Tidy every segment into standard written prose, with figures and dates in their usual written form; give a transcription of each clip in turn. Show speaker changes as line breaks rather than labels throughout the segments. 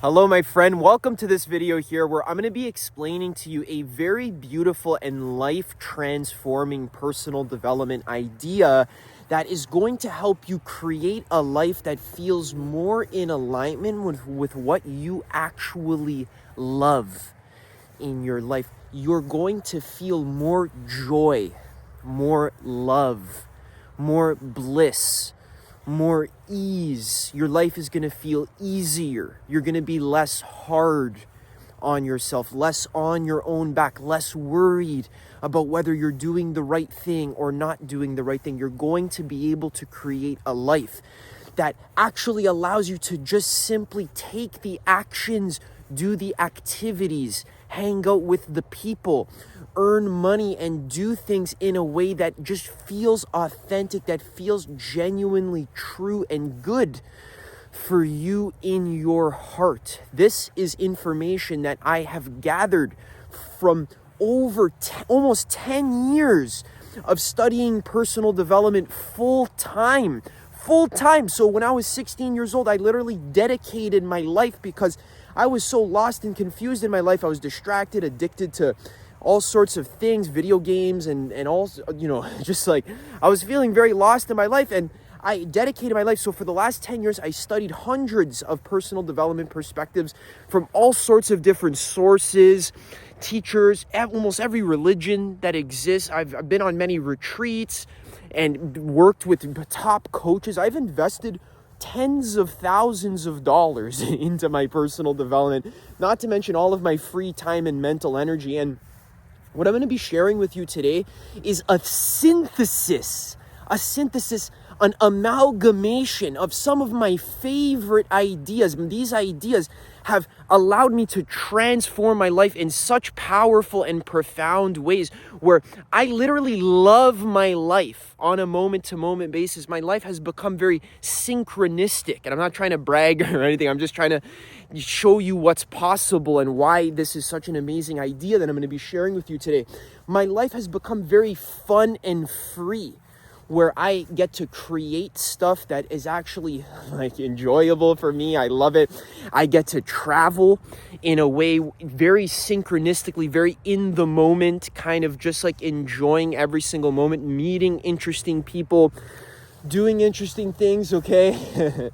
Hello, my friend. Welcome to this video here where I'm going to be explaining to you a very beautiful and life-transforming personal development idea that is going to help you create a life that feels more in alignment with what you actually love in your life. You're going to feel more joy, more love, more bliss, more ease. Your life is going to feel easier. You're going to be less hard on yourself, less on your own back, less worried about whether you're doing the right thing or not doing the right thing. You're going to be able to create a life that actually allows you to just simply take the actions, do the activities, hang out with the people, earn money, and do things in a way that just feels authentic, that feels genuinely true and good for you in your heart. This is information that I have gathered from almost 10 years of studying personal development full time. So when I was 16 years old, I literally dedicated my life because I was so lost and confused in my life. I was distracted, addicted to all sorts of things, video games and all, just like I was feeling very lost in my life, and I dedicated my life. So for the last 10 years, I studied hundreds of personal development perspectives from all sorts of different sources, teachers, almost every religion that exists. I've been on many retreats and worked with top coaches. I've invested tens of thousands of dollars into my personal development, not to mention all of my free time and mental energy. And what I'm going to be sharing with you today is a synthesis, an amalgamation of some of my favorite ideas. These ideas have allowed me to transform my life in such powerful and profound ways where I literally love my life on a moment-to-moment basis. My life has become very synchronistic, and I'm not trying to brag or anything. I'm just trying to show you what's possible and why this is such an amazing idea that I'm going to be sharing with you today. My life has become very fun and free, where I get to create stuff that is actually like enjoyable for me. I love it. I get to travel in a way very synchronistically, very in the moment, kind of just like enjoying every single moment, meeting interesting people, doing interesting things, okay?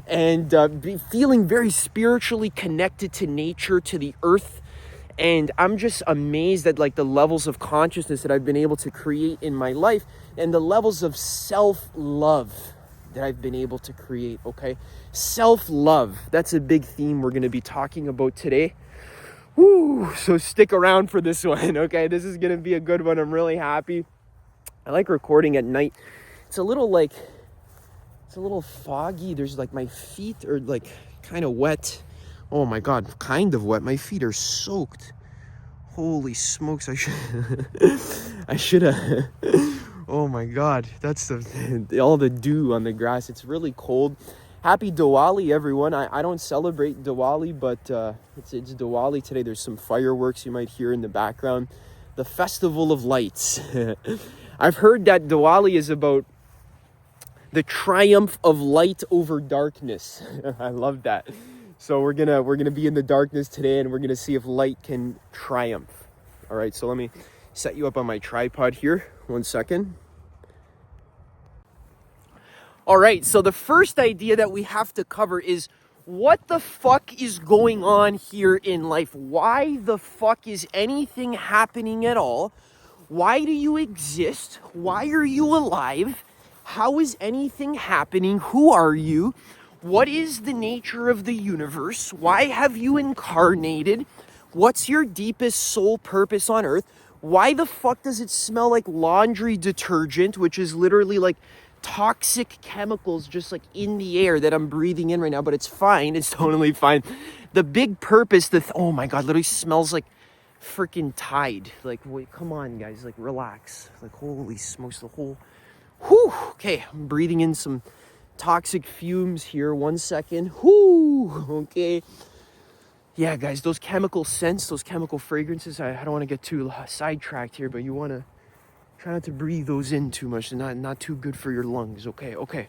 And feeling very spiritually connected to nature, to the earth. And I'm just amazed at like the levels of consciousness that I've been able to create in my life and the levels of self-love that I've been able to create, okay? Self-love, that's a big theme we're going to be talking about today. Woo! So stick around for this one, okay? This is going to be a good one. I'm really happy. I like recording at night. It's a little foggy. There's like my feet are like kind of wet. Oh my God, kind of wet. My feet are soaked. Holy smokes, I should have. Oh my God, that's all the dew on the grass. It's really cold. Happy Diwali, everyone. I don't celebrate Diwali, but it's Diwali today. There's some fireworks you might hear in the background. The Festival of Lights. I've heard that Diwali is about the triumph of light over darkness. I love that. So we're gonna be in the darkness today, and we're gonna see if light can triumph. All right, so let me set you up on my tripod here. 1 second. All right, so the first idea that we have to cover is what the fuck is going on here in life? Why the fuck is anything happening at all? Why do you exist? Why are you alive? How is anything happening? Who are you? What is the nature of the universe? Why have you incarnated? What's your deepest soul purpose on earth? Why the fuck does it smell like laundry detergent, which is literally like toxic chemicals just like in the air that I'm breathing in right now? But it's fine. It's totally fine. The big purpose, oh my God, literally smells like freaking Tide. Like, wait, come on, guys. Like, relax. Like, holy smokes, the whole... Whew. Okay, I'm breathing in some toxic fumes here. 1 second. Whoo. Okay. Yeah, guys, those chemical scents, those chemical fragrances, I don't want to get too sidetracked here, but you want to try not to breathe those in too much. They're not too good for your lungs. Okay.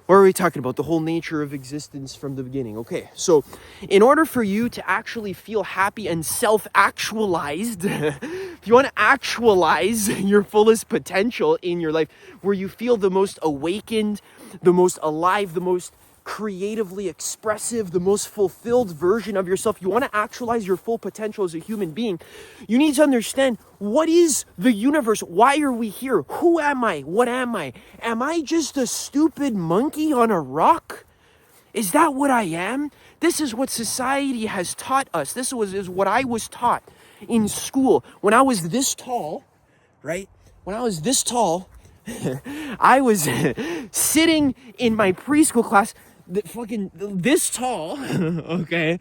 What are we talking about? The whole nature of existence from the beginning. Okay, so in order for you to actually feel happy and self-actualized, if you want to actualize your fullest potential in your life, where you feel the most awakened, the most alive, the most creatively expressive, the most fulfilled version of yourself, you want to actualize your full potential as a human being, you need to understand, what is the universe? Why are we here? Who am I? What am I? Am I just a stupid monkey on a rock? Is that what I am? This is what society has taught us. Is what I was taught in school. When I was this tall, right? When I was this tall, I was sitting in my preschool class, fucking this tall, okay?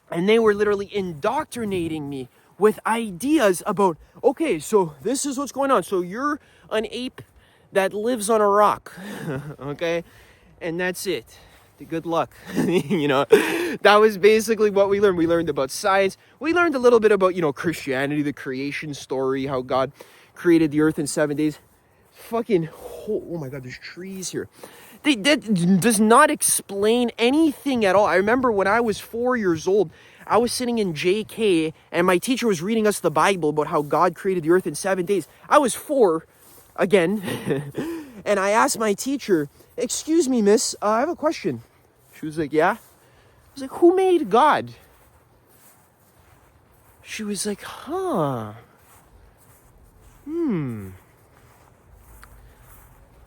And they were literally indoctrinating me with ideas about, okay, so this is what's going on. So you're an ape that lives on a rock, okay? And that's it. Good luck. That was basically what we learned. We learned about science. We learned a little bit about, Christianity, the creation story, how God created the earth in 7 days. Fucking, oh my God, there's trees here. That does not explain anything at all. I remember when I was 4 years old, I was sitting in JK and my teacher was reading us the Bible about how God created the earth in 7 days. I was 4, again, and I asked my teacher, "Excuse me, miss, I have a question." She was like, "Yeah?" I was like, "Who made God?" She was like,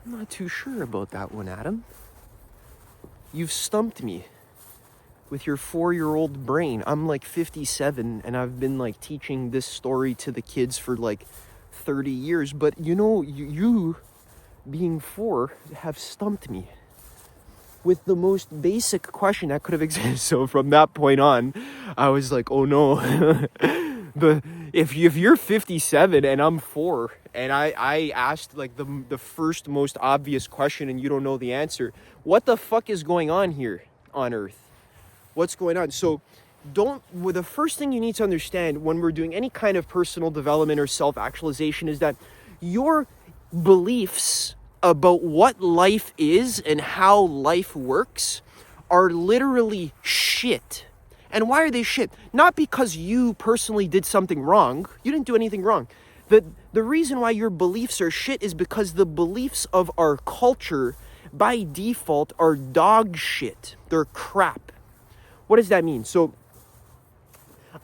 I'm not too sure about that one, Adam. You've stumped me with your 4-year-old brain. I'm like 57 and I've been like teaching this story to the kids for like 30 years. But you being 4 have stumped me with the most basic question that could have existed. So from that point on, I was like, oh no. If you're 57 and I'm 4 and I asked like the first most obvious question and you don't know the answer, what the fuck is going on here on Earth? What's going on? So the first thing you need to understand when we're doing any kind of personal development or self-actualization is that your beliefs about what life is and how life works are literally shit. And why are they shit? Not because you personally did something wrong. You didn't do anything wrong. The reason why your beliefs are shit is because the beliefs of our culture, by default, are dog shit. They're crap. What does that mean? So,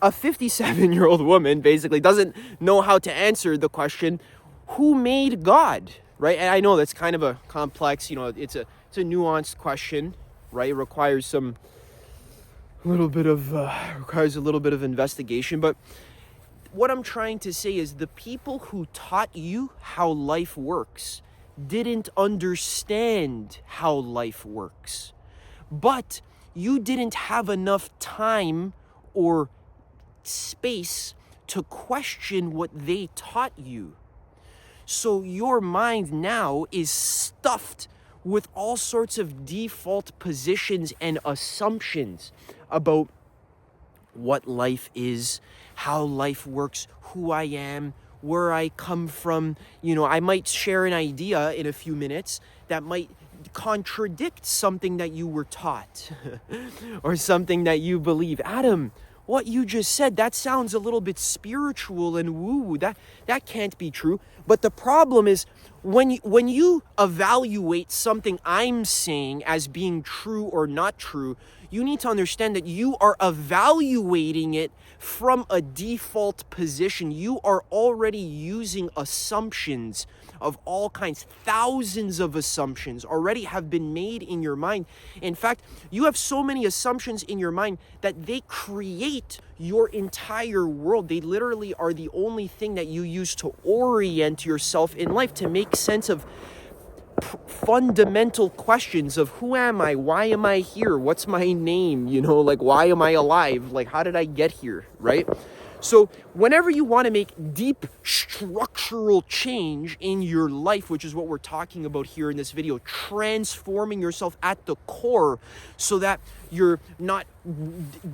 a 57-year-old woman basically doesn't know how to answer the question, who made God? Right? And I know that's kind of a complex, it's a nuanced question, right? It requires a little bit of investigation. But what I'm trying to say is the people who taught you how life works didn't understand how life works. But you didn't have enough time or space to question what they taught you. So your mind now is stuffed with all sorts of default positions and assumptions about what life is, how life works, who I am, where I come from. I might share an idea in a few minutes that might contradict something that you were taught or something that you believe. Adam, what you just said, that sounds a little bit spiritual and woo. That can't be true. But the problem is when you evaluate something I'm saying as being true or not true, you need to understand that you are evaluating it from a default position. You are already using assumptions of all kinds. Thousands of assumptions already have been made in your mind. In fact, you have so many assumptions in your mind that they create your entire world. They literally are the only thing that you use to orient yourself in life, to make sense of fundamental questions of who am I? Why am I here? What's my name? Why am I alive? How did I get here? Right? So whenever you want to make deep structural change in your life, which is what we're talking about here in this video, transforming yourself at the core so that you're not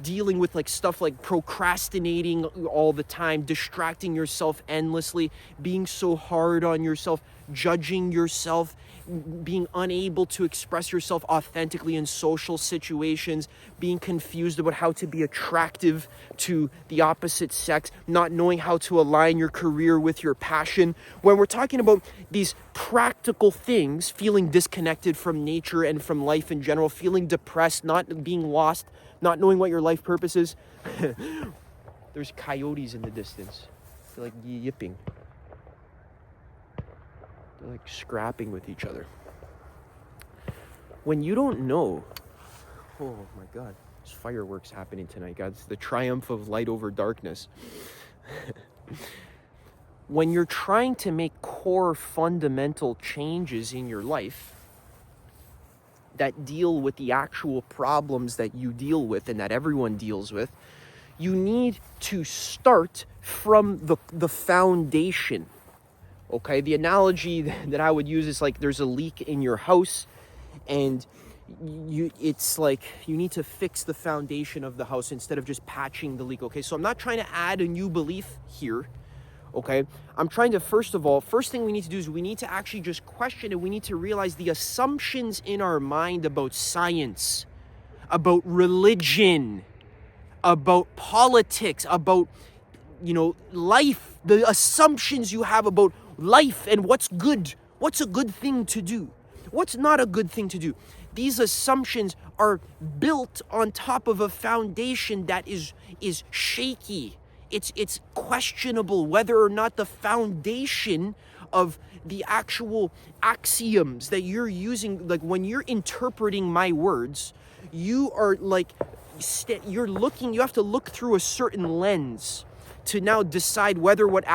dealing with stuff like procrastinating all the time, distracting yourself endlessly, being so hard on yourself, judging yourself, being unable to express yourself authentically in social situations, being confused about how to be attractive to the opposite sex, not knowing how to align your career with your passion. When we're talking about these practical things, feeling disconnected from nature and from life in general, feeling depressed, not being lost, not knowing what your life purpose is, there's coyotes in the distance. They're like yipping. They're like scrapping with each other. When you don't know, oh my God, there's fireworks happening tonight, guys. It's the triumph of light over darkness. When you're trying to make core fundamental changes in your life that deal with the actual problems that you deal with and that everyone deals with, you need to start from the foundation. Okay, the analogy that I would use is like there's a leak in your house and it's like you need to fix the foundation of the house instead of just patching the leak. Okay, so I'm not trying to add a new belief here. Okay, I'm trying to, first thing we need to do is we need to actually just question it. We need to realize the assumptions in our mind about science, about religion, about politics, about, life, the assumptions you have about life and what's good, what's a good thing to do, what's not a good thing to do. These assumptions are built on top of a foundation that is shaky. It's questionable whether or not the foundation of the actual axioms that you're using, like when you're interpreting my words, you are like, you have to look through a certain lens to now decide whether what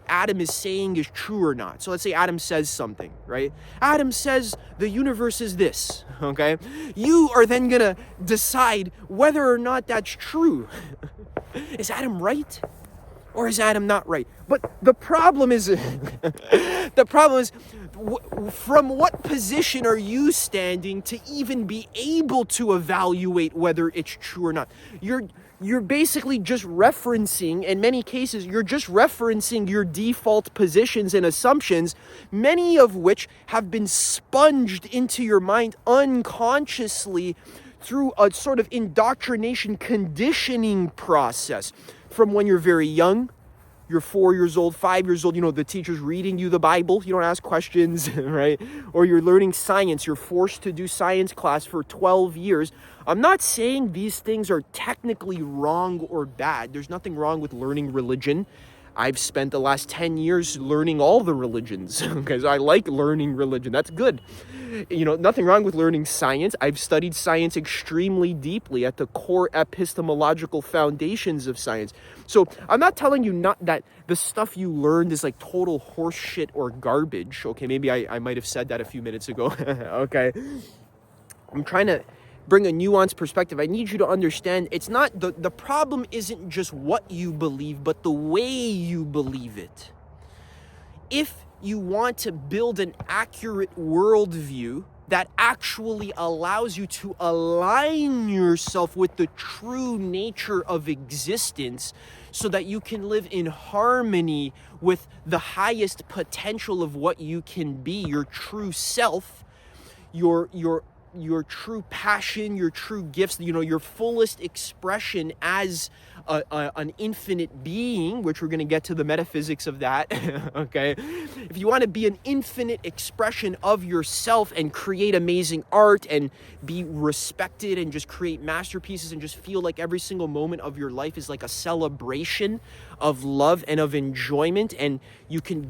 Adam is saying is true or not. So let's say Adam says something, right? Adam says the universe is this, okay? You are then gonna decide whether or not that's true. Is Adam right? Or is Adam not right? But the problem is, from what position are you standing to even be able to evaluate whether it's true or not? You're basically just referencing, in many cases, you're just referencing your default positions and assumptions, many of which have been sponged into your mind unconsciously through a sort of indoctrination conditioning process. From when you're very young, you're 4 years old, 5 years old, the teacher's reading you the Bible, you don't ask questions, right? Or you're learning science, you're forced to do science class for 12 years. I'm not saying these things are technically wrong or bad. There's nothing wrong with learning religion. I've spent the last 10 years learning all the religions, because I like learning religion. That's good. Nothing wrong with learning science. I've studied science extremely deeply at the core epistemological foundations of science. So I'm not telling you not that the stuff you learned is like total horse shit or garbage. Okay, maybe I might have said that a few minutes ago. Okay. I'm trying to bring a nuanced perspective. I need you to understand it's not, the problem isn't just what you believe, but the way you believe it. If you want to build an accurate worldview that actually allows you to align yourself with the true nature of existence so that you can live in harmony with the highest potential of what you can be, your true self, your true passion, your true gifts, your fullest expression as an infinite being, which we're going to get to the metaphysics of that, okay? If you want to be an infinite expression of yourself and create amazing art and be respected and just create masterpieces and just feel like every single moment of your life is like a celebration of love and of enjoyment, and you can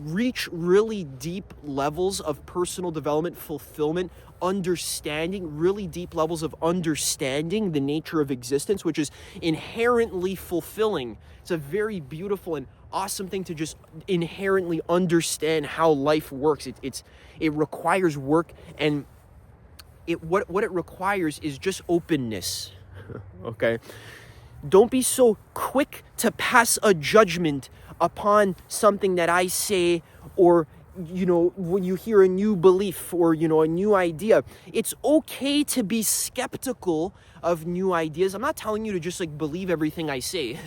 reach really deep levels of personal development, fulfillment, understanding, really deep levels of understanding the nature of existence, which is inherently fulfilling. It's a very beautiful and awesome thing to just inherently understand how life works. It requires work, and what it requires is just openness. Okay? Don't be so quick to pass a judgment upon something that I say, or when you hear a new belief or, a new idea. It's okay to be skeptical of new ideas. I'm not telling you to just believe everything I say.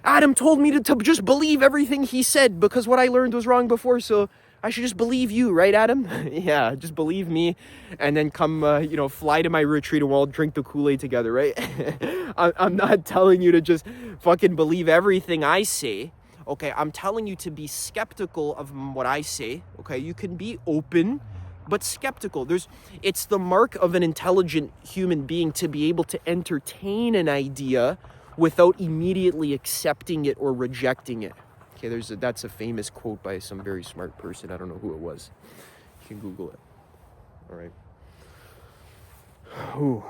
Adam told me to just believe everything he said because what I learned was wrong before, so I should just believe you, right, Adam? Yeah, just believe me, and then come, fly to my retreat and we'll all drink the Kool-Aid together, right? I'm not telling you to just fucking believe everything I say, okay? I'm telling you to be skeptical of what I say, okay? You can be open, but skeptical. It's the mark of an intelligent human being to be able to entertain an idea without immediately accepting it or rejecting it. Okay, that's a famous quote by some very smart person. I don't know who it was. You can Google it. All right. Ooh.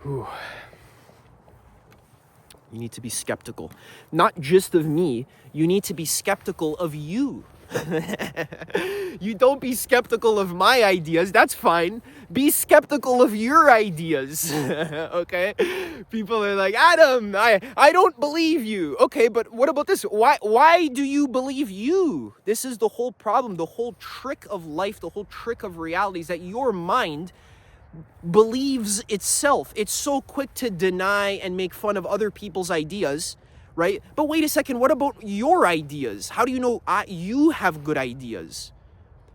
Ooh. You need to be skeptical. Not just of me. You need to be skeptical of you. You don't be skeptical of my ideas. That's fine. Be skeptical of your ideas. Okay? People are like, Adam, I don't believe you. Okay, but what about this? Why do you believe you? This is the whole problem. The whole trick of life, the whole trick of reality is that your mind believes itself. It's so quick to deny and make fun of other people's ideas, right? But wait a second, what about your ideas? How do you know you have good ideas?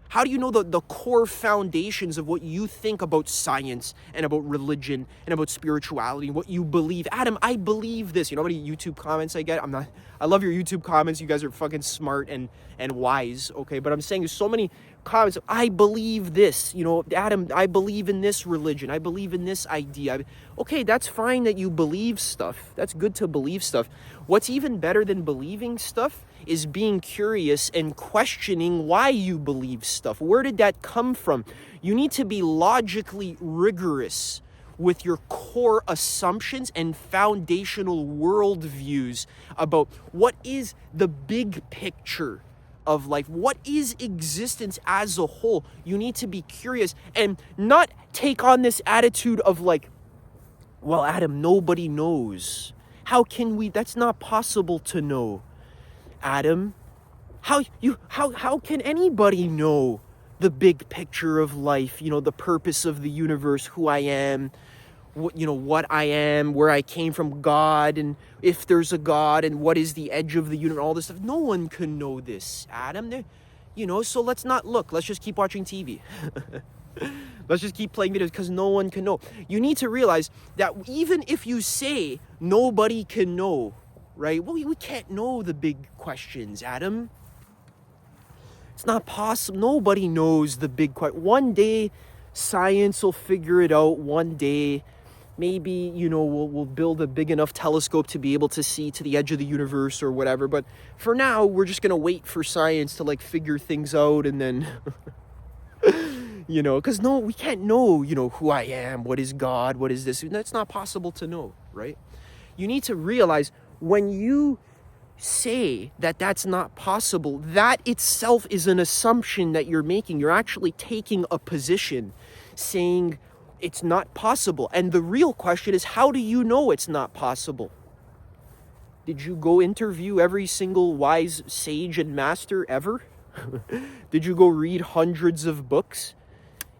How do you know the core foundations of what you think about science and about religion and about spirituality, what you believe? Adam, I believe this. You know how many YouTube comments I get? I love your YouTube comments. You guys are fucking smart and wise, okay? But I'm saying there's so many comments. I believe this. You know, Adam, I believe in this religion. I believe in this idea. Okay, that's fine that you believe stuff. That's good to believe stuff. What's even better than believing stuff is being curious and questioning why you believe stuff. Where did that come from? You need to be logically rigorous with your core assumptions and foundational worldviews about what is the big picture of life. What is existence as a whole? You need to be curious and not take on this attitude of like, well, Adam, nobody knows. How can we? That's not possible to know. Adam, how can anybody know the big picture of life, you know, the purpose of the universe, who I am, what I am, where I came from, God, and if there's a God, and what is the edge of the universe, all this stuff. No one can know this, Adam. So let's not look. Let's just keep watching TV. Let's just keep playing videos because no one can know. You need to realize that even if you say nobody can know, right? Well, we can't know the big questions, Adam. It's not possible. Nobody knows the big question. One day, science will figure it out. One day, maybe, we'll build a big enough telescope to be able to see to the edge of the universe or whatever. But for now, we're just going to wait for science to, figure things out and then... because we can't know, who I am, what is God, what is this. That's not possible to know, right? You need to realize when you say that that's not possible, that itself is an assumption that you're making. You're actually taking a position saying it's not possible. And the real question is, how do you know it's not possible? Did you go interview every single wise sage and master ever? Did you go read hundreds of books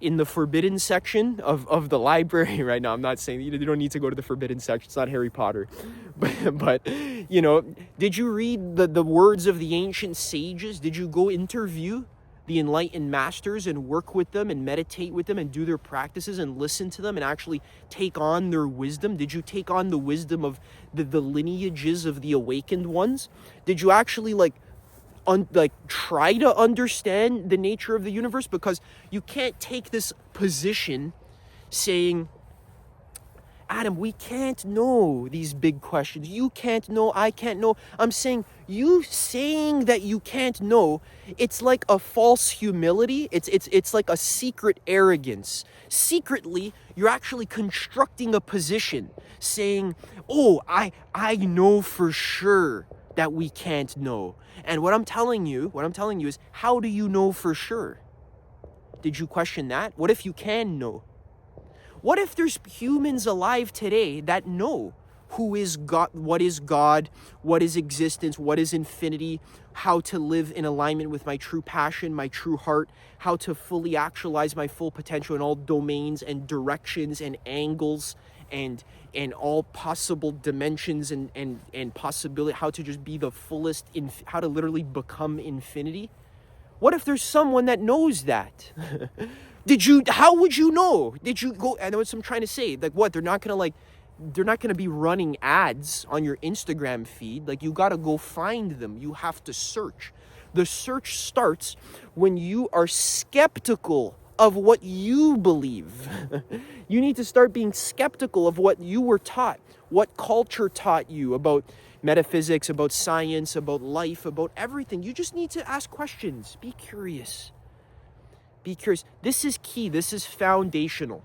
in the forbidden section of the library right now? I'm not saying you don't need to go to the forbidden section. It's not Harry Potter. But did you read the words of the ancient sages? Did you go interview the enlightened masters and work with them and meditate with them and do their practices and listen to them and actually take on their wisdom? Did you take on the wisdom of the lineages of the awakened ones? Did you actually try to understand the nature of the universe? Because you can't take this position saying, Adam, we can't know these big questions. You can't know, I can't know. I'm saying you saying that you can't know, it's like a false humility. It's like a secret arrogance. Secretly, you're actually constructing a position saying, oh, I know for sure that we can't know. And what I'm telling you is, how do you know for sure? Did you question that? What if you can know? What if there's humans alive today that know who is God, what is existence, what is infinity, how to live in alignment with my true passion, my true heart, how to fully actualize my full potential in all domains and directions and angles and all possible dimensions and possibility, how to just be the fullest, how to literally become infinity? What if there's someone that knows that? How would you know? Did you go, and that's what I'm trying to say. Like, what, they're not gonna be running ads on your Instagram feed. Like, you gotta go find them. You have to search. The search starts when you are skeptical of what you believe. You need to start being skeptical of what you were taught, what culture taught you about metaphysics, about science, about life, about everything. You just need to ask questions. Be curious. Be curious. This is key. This is foundational.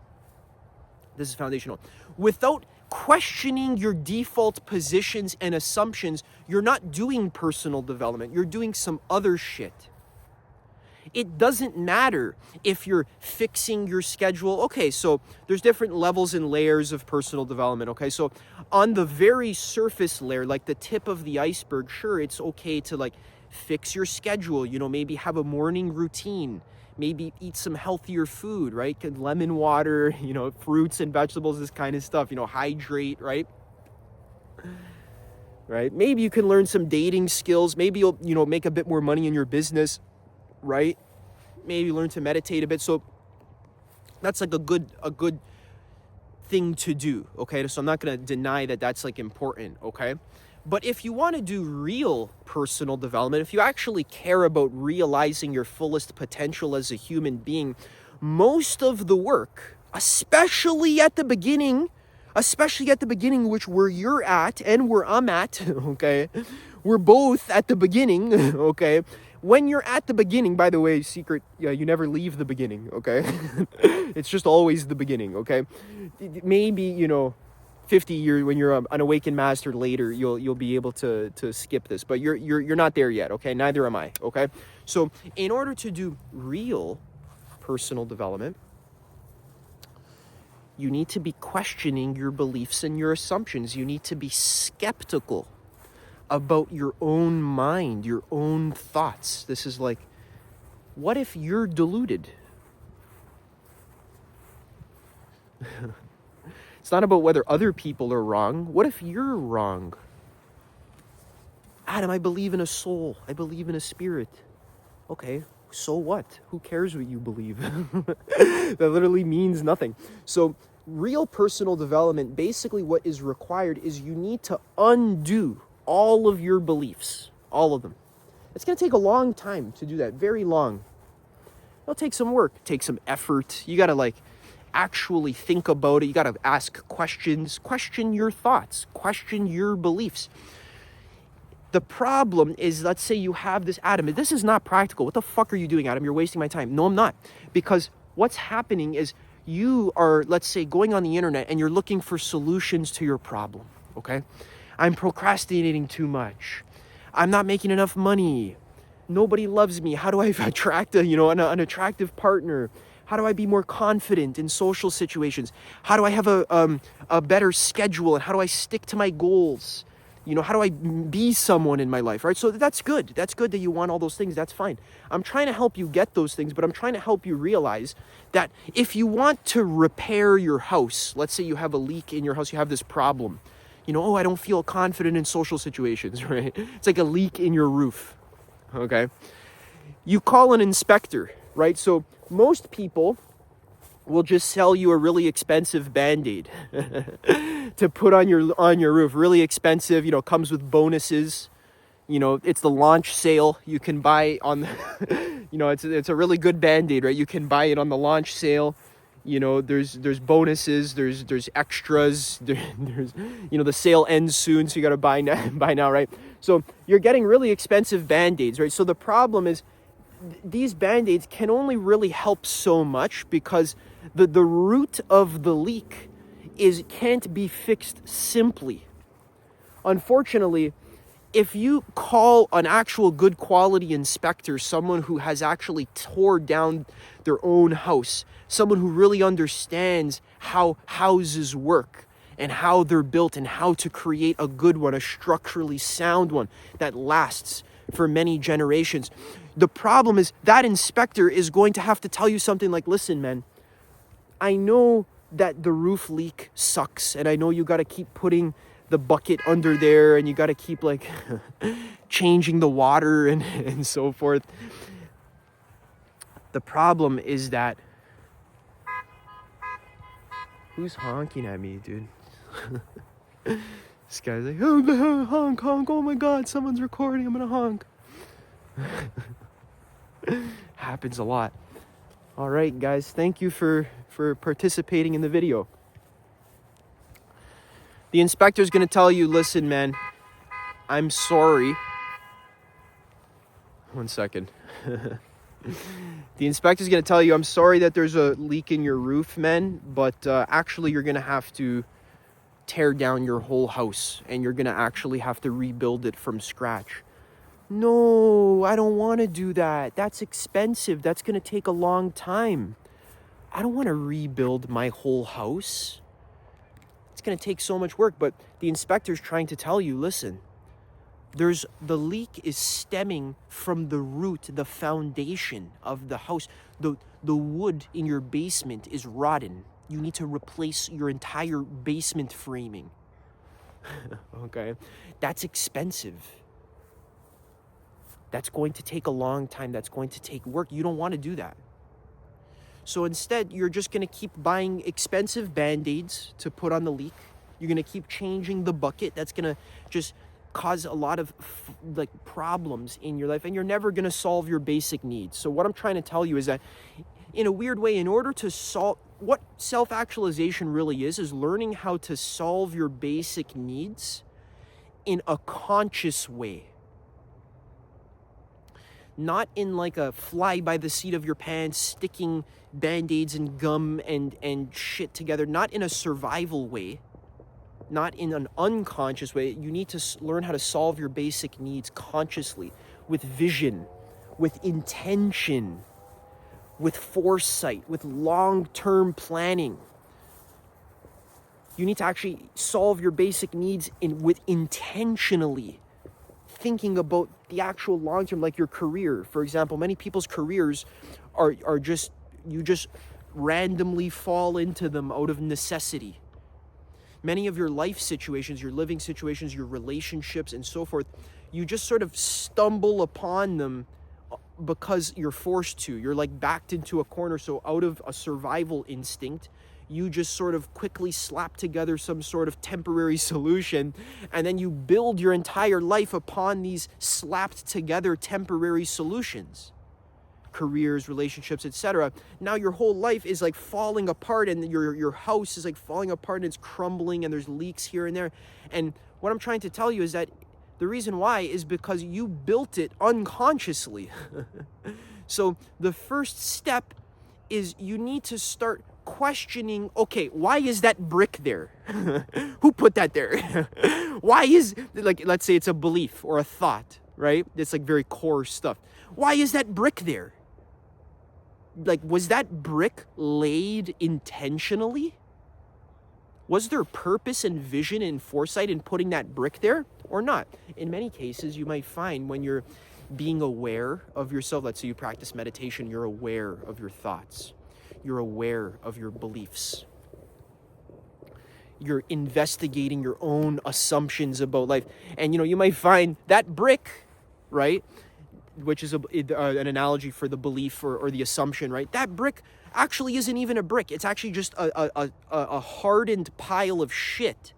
This is foundational. Without questioning your default positions and assumptions, you're not doing personal development. You're doing some other shit. It doesn't matter if you're fixing your schedule. Okay, so there's different levels and layers of personal development, okay? So on the very surface layer, like the tip of the iceberg, sure, it's okay to like fix your schedule, maybe have a morning routine, maybe eat some healthier food, right? Lemon water, fruits and vegetables, this kind of stuff, hydrate, right? Right? Maybe you can learn some dating skills. Maybe you'll, make a bit more money in your business, right? Maybe learn to meditate a bit. So that's like a good thing to do, okay? So I'm not going to deny that that's like important, okay? But if you want to do real personal development, if you actually care about realizing your fullest potential as a human being, most of the work, especially at the beginning, which where you're at and where I'm at, okay? We're both at the beginning, okay? When you're at the beginning, by the way, secret, you never leave the beginning, okay? It's just always the beginning, okay? Maybe, 50 years, when you're an awakened master later, you'll be able to skip this, but you're not there yet, okay? Neither am I, okay? So in order to do real personal development, you need to be questioning your beliefs and your assumptions. You need to be skeptical about your own mind, your own thoughts. This is like, what if you're deluded? It's not about whether other people are wrong. What if you're wrong? Adam, I believe in a soul. I believe in a spirit. Okay, so what? Who cares what you believe? That literally means nothing. So real personal development, basically what is required is you need to undo all of your beliefs, all of them. It's going to take a long time to do that, very long. It'll take some work, take some effort. You got to actually think about it. You got to ask questions, question your thoughts, question your beliefs. The problem is, let's say you have this, Adam, this is not practical. What the fuck are you doing, Adam? You're wasting my time. No, I'm not. Because what's happening is you are, let's say, going on the internet and you're looking for solutions to your problem, okay? I'm procrastinating too much. I'm not making enough money. Nobody loves me. How do I attract an attractive partner? How do I be more confident in social situations? How do I have a better schedule? And how do I stick to my goals? How do I be someone in my life, right? So that's good. That's good that you want all those things. That's fine. I'm trying to help you get those things, but I'm trying to help you realize that if you want to repair your house, let's say you have a leak in your house, you have this problem. I don't feel confident in social situations, right? It's like a leak in your roof, okay? You call an inspector, right? So most people will just sell you a really expensive Band-Aid to put on your roof. Really expensive, comes with bonuses. It's the launch sale. You can buy on, it's a really good Band-Aid, right? You can buy it on the launch sale. There's bonuses, there's extras, there's the sale ends soon, so you got to buy now, right? So you're getting really expensive Band-Aids, right? So the problem is these Band-Aids can only really help so much because the root of the leak can't be fixed simply. Unfortunately, if you call an actual good quality inspector, someone who has actually tore down their own house, someone who really understands how houses work and how they're built and how to create a good one, a structurally sound one that lasts for many generations. The problem is that inspector is going to have to tell you something like, listen, man, I know that the roof leak sucks, and I know you got to keep putting the bucket under there, and you got to keep like changing the water and so forth. The problem is that, who's honking at me, dude? This guy's like, oh, honk, honk, oh my God, someone's recording, I'm gonna honk. Happens a lot. All right, guys, thank you for participating in the video. The inspector's gonna tell you, listen, man, I'm sorry. One second. The inspector's gonna tell you, I'm sorry that there's a leak in your roof, man, but actually you're gonna have to tear down your whole house, and you're gonna actually have to rebuild it from scratch. No, I don't want to do that. That's expensive. That's gonna take a long time. I don't want to rebuild my whole house. It's gonna take so much work. But the inspector's trying to tell you, listen, the leak is stemming from the root, the foundation of the house. The wood in your basement is rotten. You need to replace your entire basement framing. Okay? That's expensive. That's going to take a long time. That's going to take work. You don't want to do that. So instead, you're just going to keep buying expensive Band-Aids to put on the leak. You're going to keep changing the bucket. That's going to just cause a lot of like problems in your life, and you're never going to solve your basic needs. So what I'm trying to tell you is that, in a weird way, in order to solve what self-actualization really is learning how to solve your basic needs in a conscious way. Not in like a fly by the seat of your pants, sticking Band-Aids and gum and shit together. Not in a survival way. Not in an unconscious way. You need to learn how to solve your basic needs consciously, with vision, with intention, with foresight, with long-term planning. You need to actually solve your basic needs with intentionally thinking about the actual long term, like your career. For example, many people's careers are just, you just randomly fall into them out of necessity. Many of your life situations, your living situations, your relationships and so forth, you just sort of stumble upon them because you're forced to. You're like backed into a corner, so out of a survival instinct, you just sort of quickly slap together some sort of temporary solution, and then you build your entire life upon these slapped together temporary solutions. Careers, relationships, etc. Now your whole life is like falling apart, and your house is like falling apart, and it's crumbling, and there's leaks here and there. And what I'm trying to tell you is that the reason why is because you built it unconsciously. So the first step is you need to start questioning, okay, why is that brick there? Who put that there? Why is, like, let's say it's a belief or a thought, right? It's like very core stuff. Why is that brick there? Like, was that brick laid intentionally? Was there purpose and vision and foresight in putting that brick there or not? In many cases, you might find when you're being aware of yourself, let's say you practice meditation, you're aware of your thoughts. You're aware of your beliefs. You're investigating your own assumptions about life. And, you might find that brick, right, which is an analogy for the belief or the assumption, right? That brick actually isn't even a brick. It's actually just a hardened pile of shit.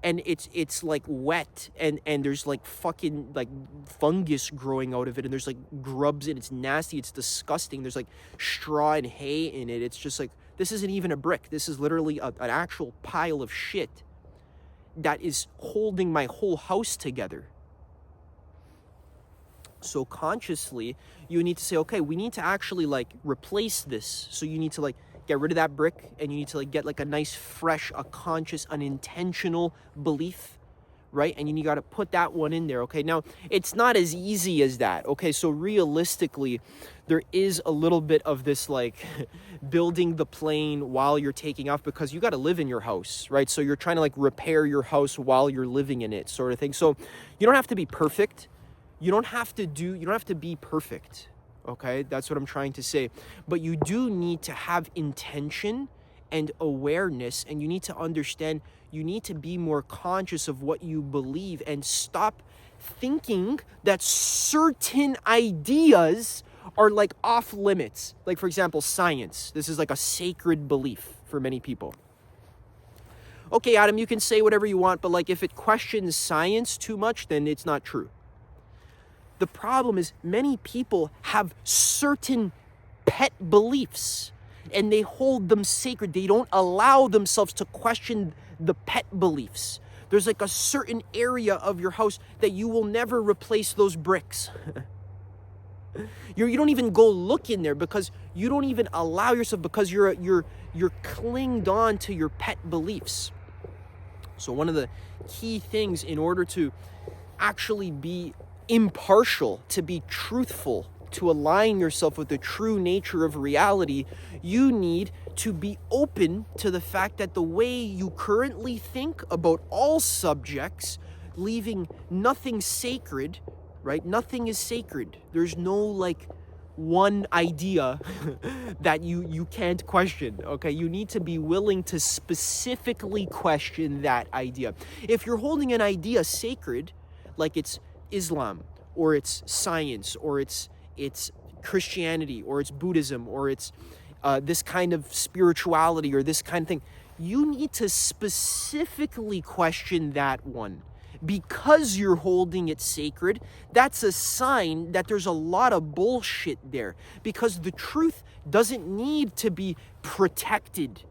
And it's like wet, and there's like fucking like fungus growing out of it, and there's like grubs, and it's nasty, it's disgusting. There's like straw and hay in it. It's just like, this isn't even a brick. This is literally an actual pile of shit that is holding my whole house together. So consciously, you need to say, okay, we need to actually like replace this. So you need to like get rid of that brick, and you need to like get like a nice, fresh, a conscious, an intentional belief, right? And you got to put that one in there, okay? Now, it's not as easy as that, okay? So realistically, there is a little bit of this like building the plane while you're taking off, because you got to live in your house, right? So you're trying to like repair your house while you're living in it, sort of thing. So you don't have to be perfect. You don't have to be perfect. Okay, that's what I'm trying to say. But you do need to have intention and awareness, and you need to understand, you need to be more conscious of what you believe and stop thinking that certain ideas are like off limits. Like, for example, science. This is like a sacred belief for many people. Okay, Adam, you can say whatever you want, but like if it questions science too much, then it's not true. The problem is many people have certain pet beliefs and they hold them sacred. They don't allow themselves to question the pet beliefs. There's like a certain area of your house that you will never replace those bricks. You don't even go look in there because you don't even allow yourself, because you're clinged on to your pet beliefs. So one of the key things in order to actually be impartial, to be truthful, to align yourself with the true nature of reality, you need to be open to the fact that the way you currently think about all subjects, leaving nothing sacred, right? Nothing is sacred. There's no like one idea that you can't question, okay? You need to be willing to specifically question that idea. If you're holding an idea sacred, like it's Islam, or it's science, or it's Christianity, or it's Buddhism, or it's this kind of spirituality, or this kind of thing, you need to specifically question that one. Because you're holding it sacred, that's a sign that there's a lot of bullshit there. Because the truth doesn't need to be protected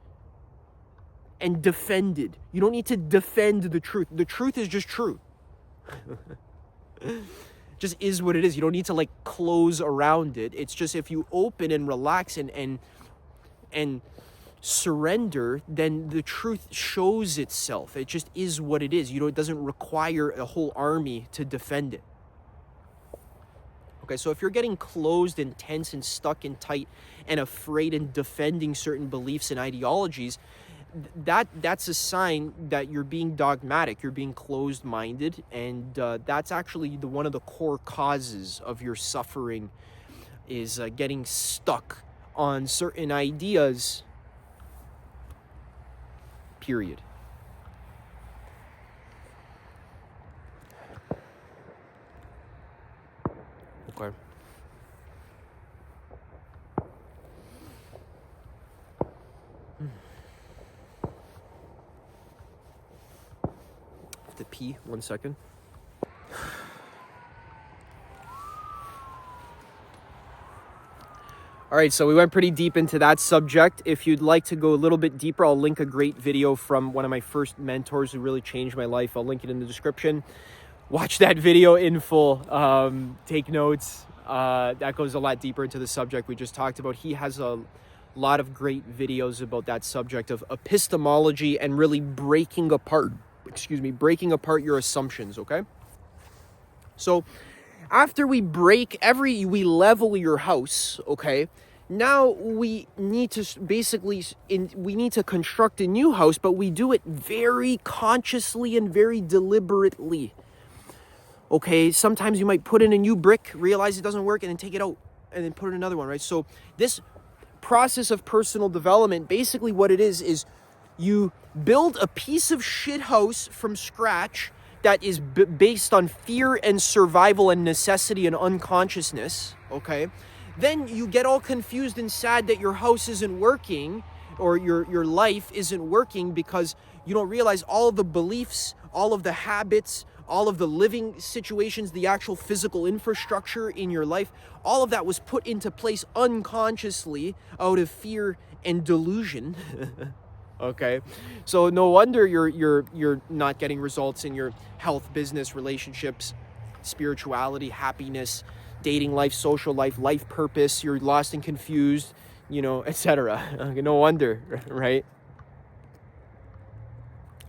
and defended. You don't need to defend the truth. The truth is just true. Just is what it is. You don't need to like close around it. It's just if you open and relax and surrender, then the truth shows itself. It just is what it is. It doesn't require a whole army to defend it. Okay, so if you're getting closed and tense and stuck and tight and afraid and defending certain beliefs and ideologies, that's a sign that you're being dogmatic, you're being closed-minded, and that's actually one of the core causes of your suffering, is getting stuck on certain ideas, period. Okay. Have to pee 1 second. All right, so we went pretty deep into that subject. If you'd like to go a little bit deeper, I'll link a great video from one of my first mentors who really changed my life. I'll link it in the description. Watch that video in full. Take notes. That goes a lot deeper into the subject we just talked about. He has a lot of great videos about that subject of epistemology and really breaking apart your assumptions, okay? So after we we level your house, okay, now we need to we need to construct a new house, but we do it very consciously and very deliberately. Okay, sometimes you might put in a new brick, realize it doesn't work, and then take it out and then put in another one, right? So this process of personal development, basically what it is you build a piece of shit house from scratch that is based on fear and survival and necessity and unconsciousness, okay? Then you get all confused and sad that your house isn't working, or your life isn't working, because you don't realize all of the beliefs, all of the habits, all of the living situations, the actual physical infrastructure in your life, all of that was put into place unconsciously out of fear and delusion. Okay, so no wonder you're not getting results in your health, business, relationships, spirituality, happiness, dating life, social life, life purpose. You're lost and confused, etc. No wonder, right?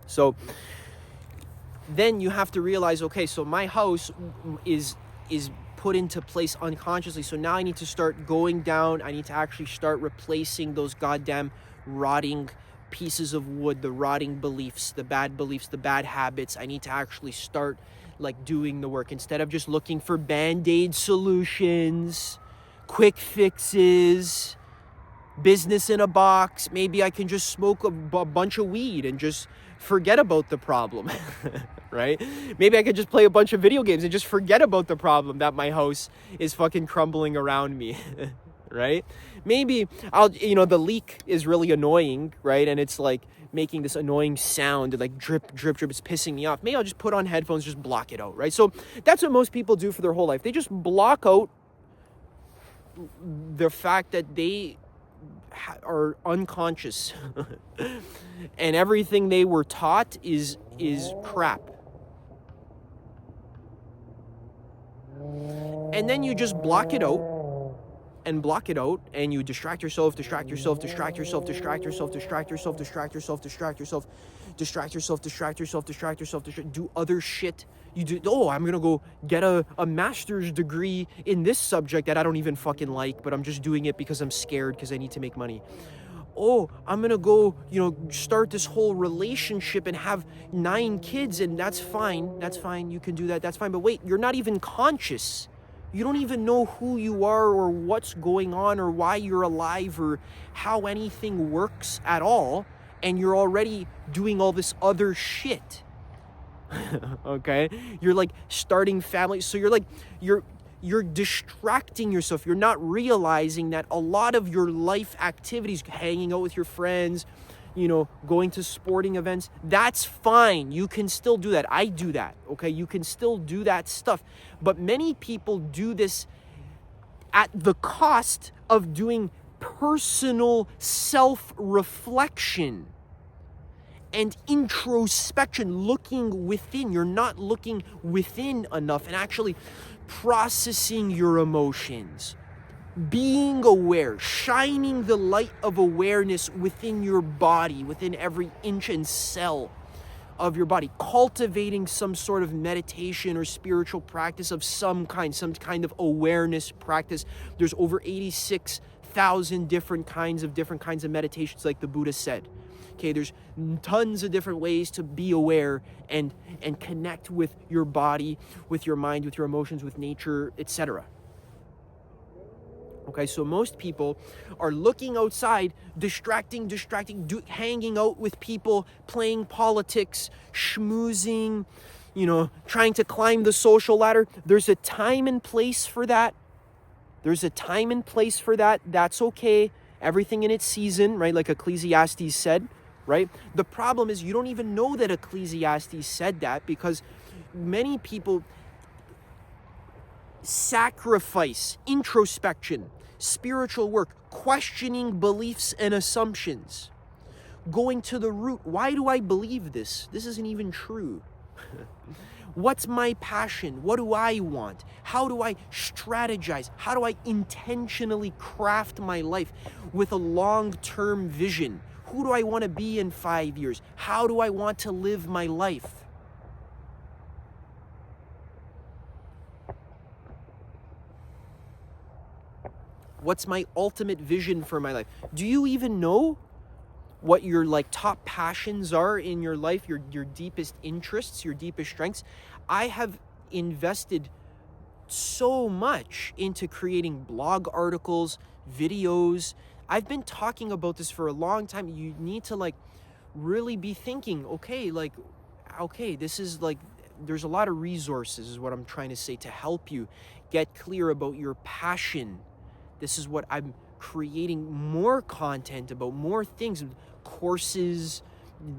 So then you have to realize, okay, so my house is put into place unconsciously. So now I need to start going down. I need to actually start replacing those goddamn rotting pieces of wood, the rotting beliefs, the bad habits. I need to actually start like doing the work instead of just looking for band-aid solutions, quick fixes, business in a box. Maybe I can just smoke a bunch of weed and just forget about the problem, right? Maybe I could just play a bunch of video games and just forget about the problem that my house is fucking crumbling around me, right? Maybe the leak is really annoying, right? And it's like making this annoying sound, like drip, drip, drip. It's pissing me off. Maybe I'll just put on headphones, just block it out, right? So that's what most people do for their whole life. They just block out the fact that they are unconscious and everything they were taught is crap. And then you just block it out and block it out, and you distract yourself, do other shit. You do, I'm gonna go get a master's degree in this subject that I don't even fucking like, but I'm just doing it because I'm scared because I need to make money. Oh, I'm gonna go, start this whole relationship and have 9 kids, and that's fine, you can do that, that's fine. But wait, you're not even conscious. You don't even know who you are or what's going on or why you're alive or how anything works at all, and you're already doing all this other shit. Okay? You're like starting families, so you're distracting yourself. You're not realizing that a lot of your life activities, hanging out with your friends, going to sporting events, that's fine. You can still do that. I do that, okay? You can still do that stuff. But many people do this at the cost of doing personal self-reflection and introspection, looking within. You're not looking within enough and actually processing your emotions, being aware, shining the light of awareness within your body, within every inch and cell of your body, cultivating some sort of meditation or spiritual practice of some kind of awareness practice. There's over 86,000 different kinds of meditations, like the Buddha said. Okay, there's tons of different ways to be aware and connect with your body, with your mind, with your emotions, with nature, etc. Okay, so most people are looking outside, distracting, hanging out with people, playing politics, schmoozing, trying to climb the social ladder. There's a time and place for that. That's okay. Everything in its season, right? Like Ecclesiastes said, right? The problem is you don't even know that Ecclesiastes said that, because many people sacrifice introspection, spiritual work, questioning beliefs and assumptions, going to the root. Why do I believe this? This isn't even true. What's my passion? What do I want? How do I strategize? How do I intentionally craft my life with a long-term vision? Who do I want to be in 5 years? How do I want to live my life? What's my ultimate vision for my life? Do you even know what your top passions are in your life, your deepest interests, your deepest strengths? I have invested so much into creating blog articles, videos. I've been talking about this for a long time. You need to really be thinking, okay, this is there's a lot of resources, is what I'm trying to say, to help you get clear about your passion. This is what I'm creating more content about, more things, courses,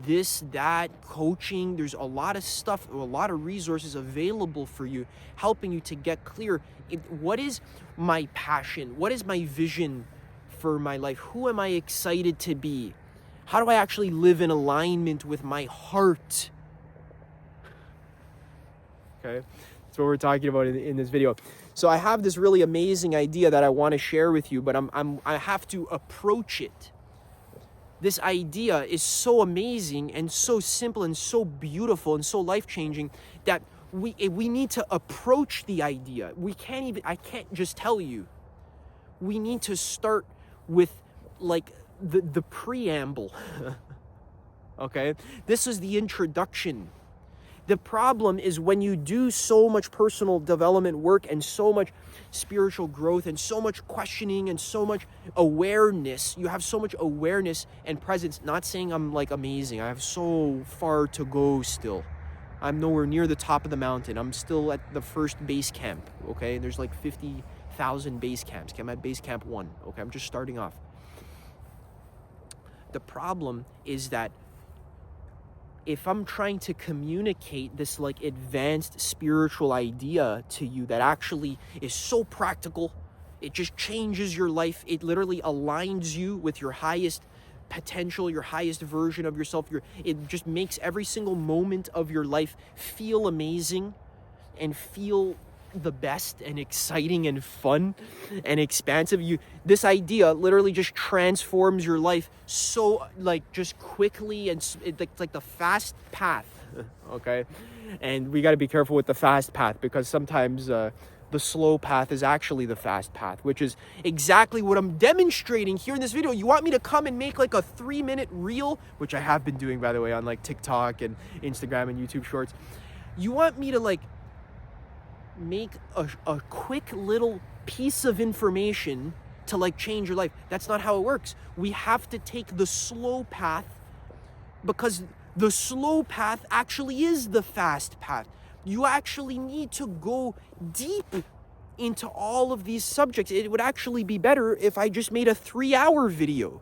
this, that, coaching. There's a lot of stuff, a lot of resources available for you, helping you to get clear. What is my passion? What is my vision for my life? Who am I excited to be? How do I actually live in alignment with my heart? Okay, that's what we're talking about in this video. So I have this really amazing idea that I want to share with you, but I have to approach it. This idea is so amazing and so simple and so beautiful and so life-changing that we need to approach the idea. I can't just tell you. We need to start with the preamble. Okay? This is the introduction. The problem is when you do so much personal development work and so much spiritual growth and so much questioning and so much awareness, you have so much awareness and presence. Not saying I'm like amazing. I have so far to go still. I'm nowhere near the top of the mountain. I'm still at the first base camp, okay? There's like 50,000 base camps. Okay, I'm at base camp 1, okay? I'm just starting off. The problem is that if I'm trying to communicate this like advanced spiritual idea to you that actually is so practical, it just changes your life, it literally aligns you with your highest potential, your highest version of yourself, it just makes every single moment of your life feel amazing and feel the best and exciting and fun and expansive. This idea literally just transforms your life so like just quickly, and it's like the fast path. Okay, and we got to be careful with the fast path, because sometimes the slow path is actually the fast path, which is exactly what I'm demonstrating here in this video. You want me to come and make like a 3-minute reel, which I have been doing, by the way, on like TikTok and Instagram and YouTube Shorts. You want me to like make a quick little piece of information to like change your life. That's not how it works. We have to take the slow path, because the slow path actually is the fast path. You actually need to go deep into all of these subjects. It would actually be better if I just made a 3-hour video.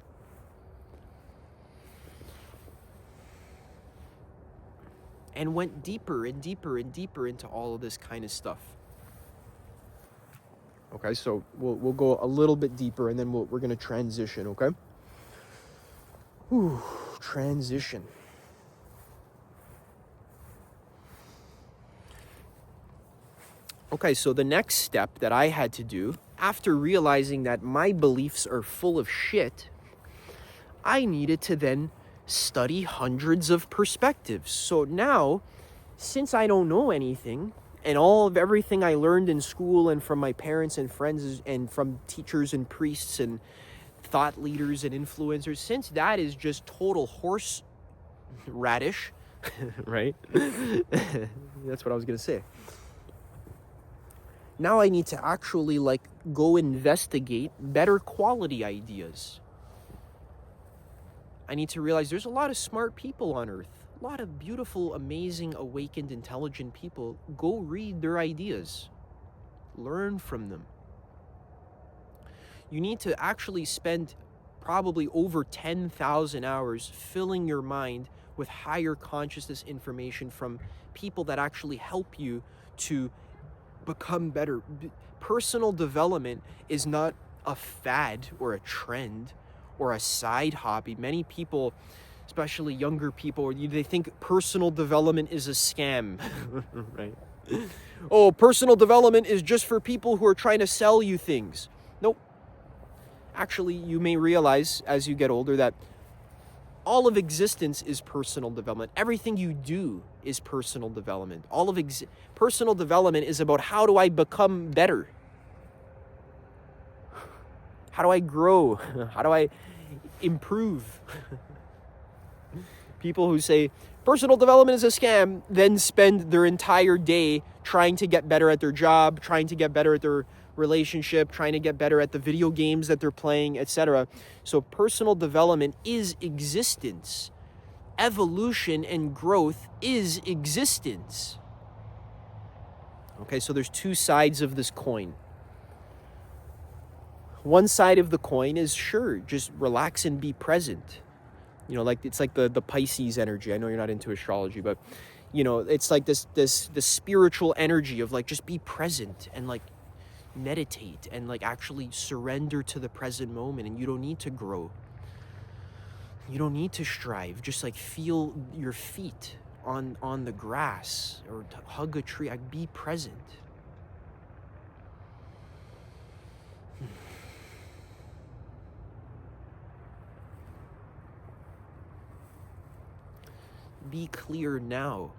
And went deeper and deeper and deeper into all of this kind of stuff. Okay, so we'll go a little bit deeper, and then we're going to transition, okay? Whew, transition. Okay, so the next step that I had to do, after realizing that my beliefs are full of shit, I needed to then study hundreds of perspectives. So now, since I don't know anything, and all of everything I learned in school and from my parents and friends and from teachers and priests and thought leaders and influencers, since that is just total horse radish, right? That's what I was going to say. Now I need to actually like go investigate better quality ideas. I need to realize there's a lot of smart people on Earth. A lot of beautiful, amazing, awakened, intelligent people. Go read their ideas. Learn from them. You need to actually spend probably over 10,000 hours filling your mind with higher consciousness information from people that actually help you to become better. Personal development is not a fad or a trend or a side hobby. Many people, especially younger people, they think personal development is a scam, right? Oh, personal development is just for people who are trying to sell you things. Nope. Actually, you may realize as you get older that all of existence is personal development. Everything you do is personal development. All of personal development is about how do I become better? How do I grow? How do I improve? People who say personal development is a scam then spend their entire day trying to get better at their job, trying to get better at their relationship, trying to get better at the video games that they're playing, etc. So personal development is existence. Evolution and growth is existence. Okay, so there's two sides of this coin. One side of the coin is, sure, just relax and be present. You know, like it's like the Pisces energy. I know you're not into astrology, but you know, it's like this spiritual energy of like just be present and like meditate and like actually surrender to the present moment. And you don't need to grow. You don't need to strive. Just like feel your feet on the grass or hug a tree. Like be present. Be clear now.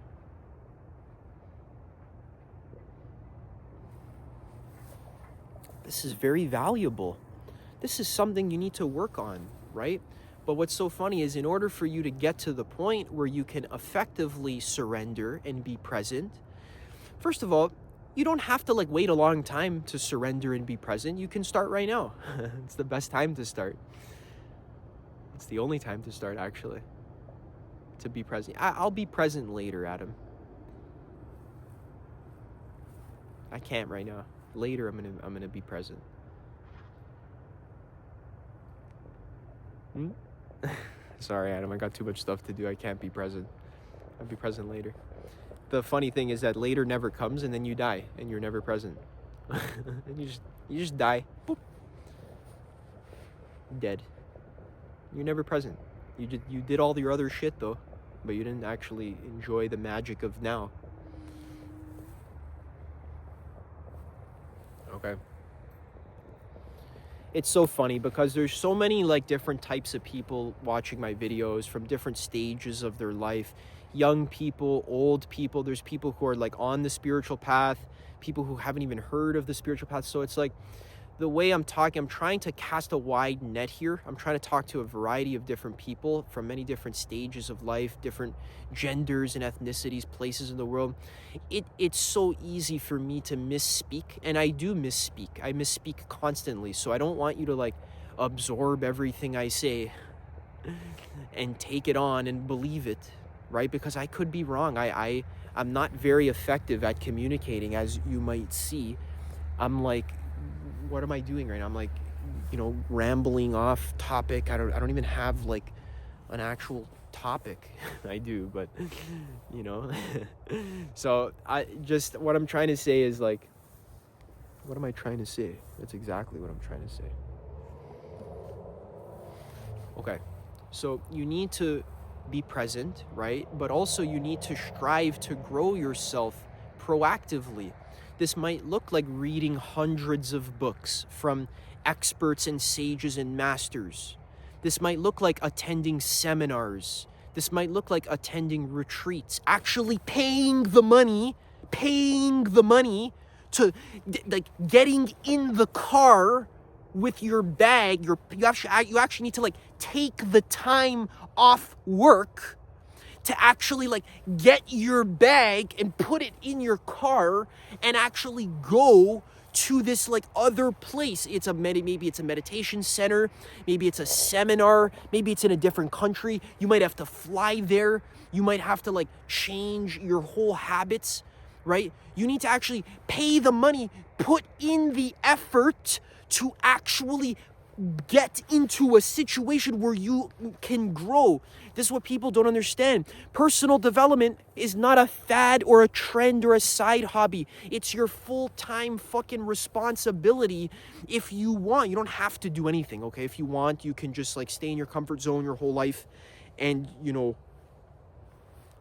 This is very valuable. This is something you need to work on, right? But what's so funny is in order for you to get to the point where you can effectively surrender and be present, first of all, you don't have to like wait a long time to surrender and be present. You can start right now. It's the best time to start. It's the only time to start, actually, to be present. I'll be present later, Adam. I can't right now. Later, I'm gonna be present. Sorry, Adam. I got too much stuff to do. I can't be present. I'll be present later. The funny thing is that later never comes, and then you die, and you're never present. And you just die. Boop. Dead. You're never present. You did all your other shit though, but you didn't actually enjoy the magic of now. Okay. It's so funny because there's so many like different types of people watching my videos from different stages of their life. Young people, old people. There's people who are like on the spiritual path, people who haven't even heard of the spiritual path. So it's like the way I'm talking, I'm trying to cast a wide net here. I'm trying to talk to a variety of different people from many different stages of life, different genders and ethnicities, places in the world. It's so easy for me to misspeak, and I do misspeak. I misspeak constantly, so I don't want you to like absorb everything I say and take it on and believe it, right? Because I could be wrong. I'm not very effective at communicating, as you might see. I'm like, what am I doing right now? I'm like, rambling off topic. I don't even have like an actual topic. I do, but so what I'm trying to say is like, what am I trying to say? That's exactly what I'm trying to say. Okay. So you need to be present, right? But also you need to strive to grow yourself proactively. This might look like reading hundreds of books from experts and sages and masters. This might look like attending seminars. This might look like attending retreats, actually paying the money to like getting in the car with your bag. You actually need to like take the time off work to actually like get your bag and put it in your car and actually go to this like other place. Maybe it's a meditation center, maybe it's a seminar, maybe it's in a different country. You might have to fly there. You might have to like change your whole habits, right? You need to actually pay the money, put in the effort to actually get into a situation where you can grow. This is what people don't understand. Personal development is not a fad or a trend or a side hobby. It's your full-time fucking responsibility if you want. You don't have to do anything, okay? If you want, you can just like stay in your comfort zone your whole life and,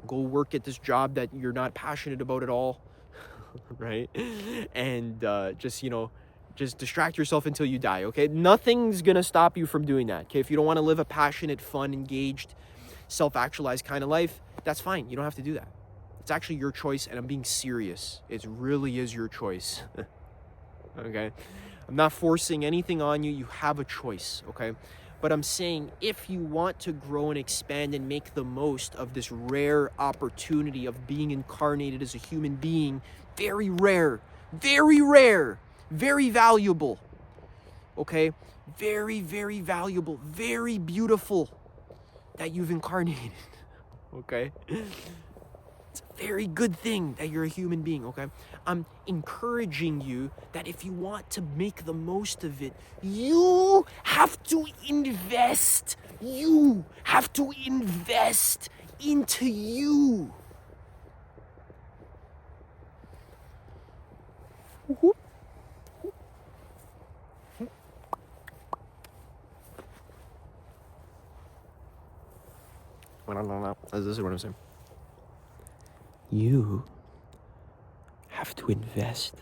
go work at this job that you're not passionate about at all, right? And just distract yourself until you die, okay? Nothing's gonna stop you from doing that, okay? If you don't wanna live a passionate, fun, engaged, self-actualized kind of life, that's fine. You don't have to do that. It's actually your choice, and I'm being serious. It really is your choice, okay? I'm not forcing anything on you. You have a choice, okay? But I'm saying if you want to grow and expand and make the most of this rare opportunity of being incarnated as a human being, very rare, very valuable, okay? Very, very valuable, very beautiful that you've incarnated, okay? It's a very good thing that you're a human being, okay? I'm encouraging you that if you want to make the most of it, you have to invest. You have to invest into you. Whoop. This is what I'm saying. You have to invest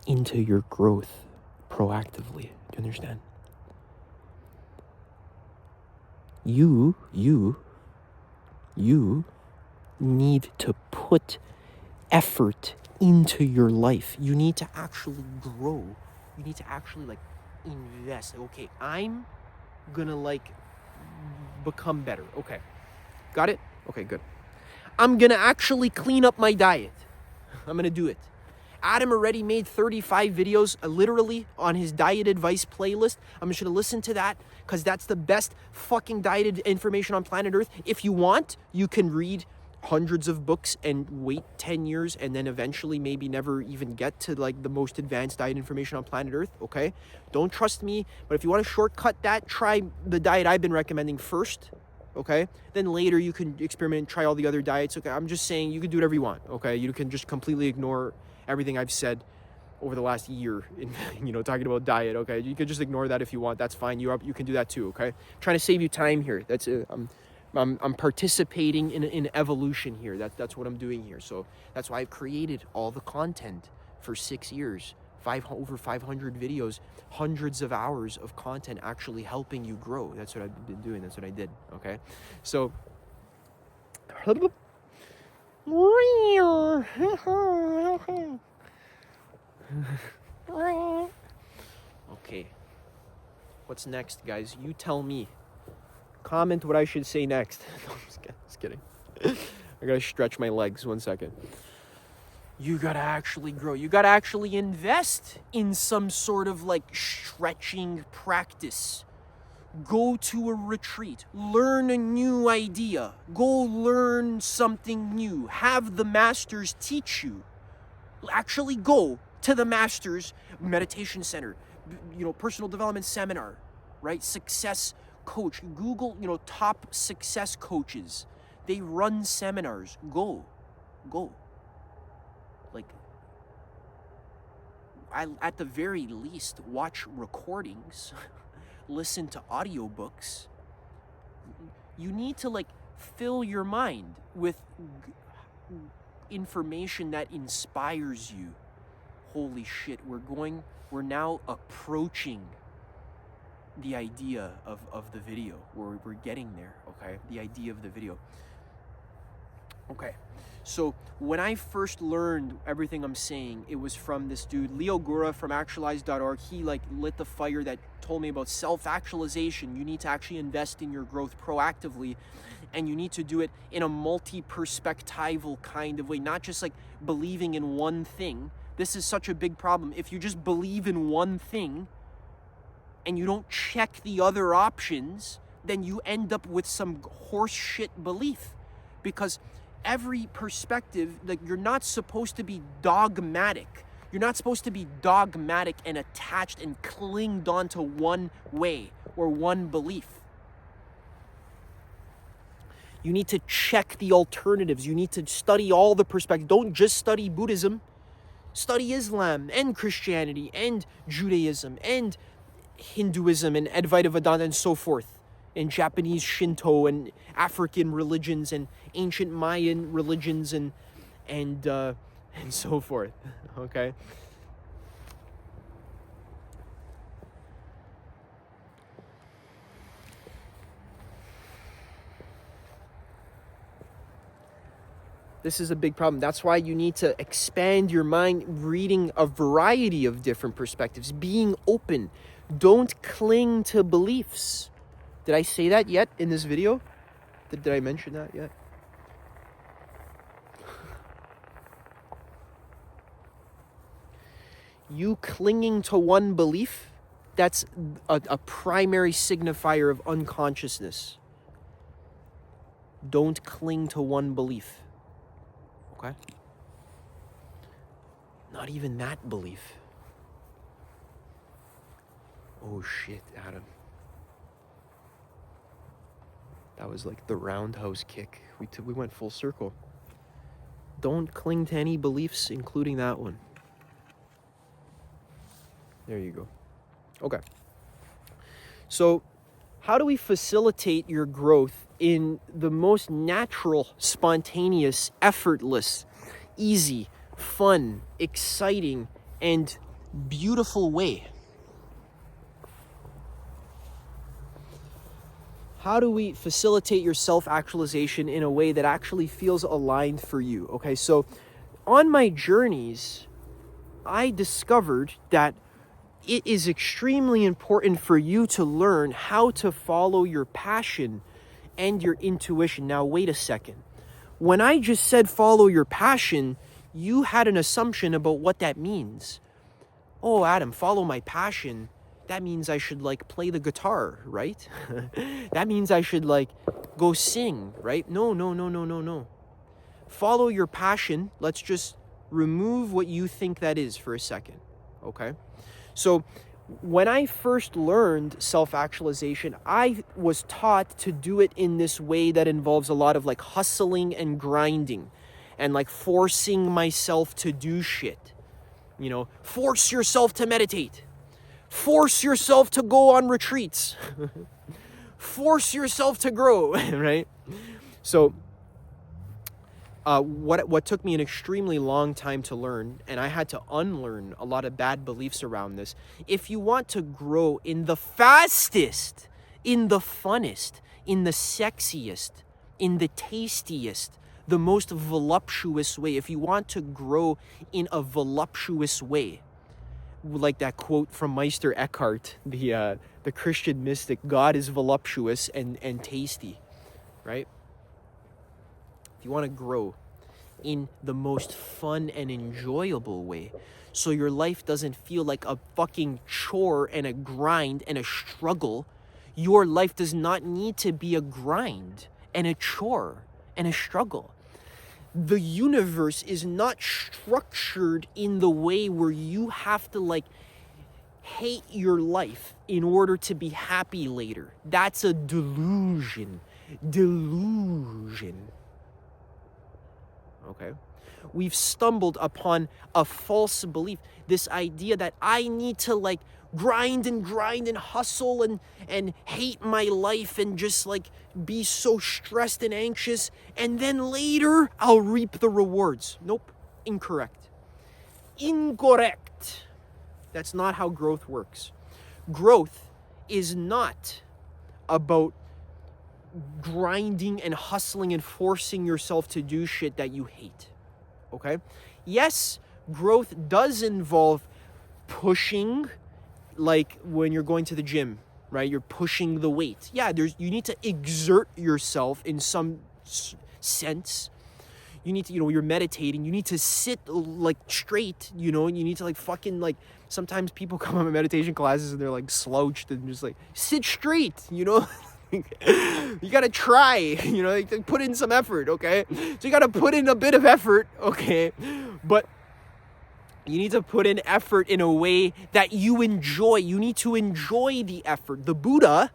into your growth proactively. Do you understand? You need to put effort into your life. You need to actually grow. You need to actually like invest. Okay, I'm gonna like become better. Okay, got it? Okay, good. I'm gonna actually clean up my diet. I'm gonna do it. Adam already made 35 videos literally on his diet advice playlist. I'm just gonna listen to that because that's the best fucking diet information on planet Earth. If you want, you can read hundreds of books and wait 10 years and then eventually maybe never even get to like the most advanced diet information on planet Earth, okay? Don't trust me, but if you want to shortcut that, try the diet I've been recommending first, okay? Then later you can experiment and try all the other diets, okay? I'm just saying you can do whatever you want, okay? You can just completely ignore everything I've said over the last year in, talking about diet, okay? You can just ignore that if you want. That's fine. You can do that too, okay? I'm trying to save you time here. That's I'm participating in evolution here. That's what I'm doing here. So that's why I've created all the content for 6 years, over 500 videos, hundreds of hours of content actually helping you grow. That's what I've been doing. That's what I did. Okay. So okay. What's next, guys? You tell me. Comment what I should say next. No, I'm just kidding. I gotta stretch my legs 1 second. You gotta actually grow. You gotta actually invest in some sort of like stretching practice. Go to a retreat. Learn a new idea. Go learn something new. Have the masters teach you. Actually go to the masters meditation center, personal development seminar, right? Success coach. Google, top success coaches. They run seminars. Go. Like, at the very least, watch recordings, listen to audiobooks. You need to like fill your mind with information that inspires you. Holy shit, we're now approaching the idea of the video. We're getting there, okay? The idea of the video. Okay, so when I first learned everything I'm saying, it was from this dude, Leo Gura from actualize.org. He like lit the fire that told me about self-actualization. You need to actually invest in your growth proactively, and you need to do it in a multi-perspectival kind of way, not just like believing in one thing. This is such a big problem. If you just believe in one thing and you don't check the other options, then you end up with some horse shit belief. Because every perspective, like, you're not supposed to be dogmatic. You're not supposed to be dogmatic and attached and clinged onto one way or one belief. You need to check the alternatives. You need to study all the perspectives. Don't just study Buddhism. Study Islam and Christianity and Judaism and Hinduism and Advaita Vedanta and so forth, and Japanese Shinto and African religions and ancient Mayan religions and so forth. Okay. This is a big problem. That's why you need to expand your mind, reading a variety of different perspectives, being open. Don't cling to beliefs. Did I say that yet in this video? Did I mention that yet? You clinging to one belief, that's a primary signifier of unconsciousness. Don't cling to one belief. Okay? Not even that belief. Oh shit, Adam. That was like the roundhouse kick. We went full circle. Don't cling to any beliefs, including that one. There you go. Okay. So, how do we facilitate your growth in the most natural, spontaneous, effortless, easy, fun, exciting, and beautiful way? How do we facilitate your self-actualization in a way that actually feels aligned for you? Okay, so on my journeys, I discovered that it is extremely important for you to learn how to follow your passion and your intuition. Now, wait a second. When I just said follow your passion, you had an assumption about what that means. Oh, Adam, follow my passion. That means I should like play the guitar, right? That means I should like go sing, right? No, no, no, no, no, no. Follow your passion. Let's just remove what you think that is for a second, okay? So when I first learned self-actualization, I was taught to do it in this way that involves a lot of like hustling and grinding and like forcing myself to do shit. You know, force yourself to meditate. Force yourself to go on retreats. Force yourself to grow, right? So what took me an extremely long time to learn, and I had to unlearn a lot of bad beliefs around this. If you want to grow in the fastest, in the funnest, in the sexiest, in the tastiest, the most voluptuous way, if you want to grow in a voluptuous way, like that quote from Meister Eckhart, the Christian mystic, God is voluptuous and tasty, right? If you want to grow in the most fun and enjoyable way, so your life doesn't feel like a fucking chore and a grind and a struggle, your life does not need to be a grind and a chore and a struggle. The universe is not structured in the way where you have to like hate your life in order to be happy later. That's a delusion. Delusion. Okay? We've stumbled upon a false belief. This idea that I need to like grind and hustle and hate my life and just like be so stressed and anxious, and then later I'll reap the rewards. Nope. Incorrect. Incorrect. That's not how growth works. Growth is not about grinding and hustling and forcing yourself to do shit that you hate. Okay? Yes, growth does involve pushing, like when you're going to the gym, right? You're pushing the weight. Yeah, you need to exert yourself in some sense. You need to, you're meditating. You need to sit like straight, and you need to like fucking like, sometimes people come on meditation classes and they're like slouched and just like, sit straight, You gotta try, like, put in some effort, okay? So you gotta put in a bit of effort, okay? But you need to put in effort in a way that you enjoy. You need to enjoy the effort. The Buddha,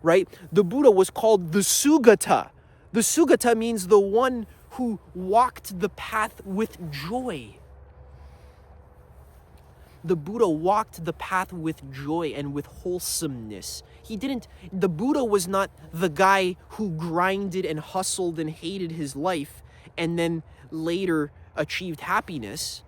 right? The Buddha was called the Sugata. The Sugata means the one who walked the path with joy. The Buddha walked the path with joy and with wholesomeness. The Buddha was not the guy who grinded and hustled and hated his life and then later achieved happiness.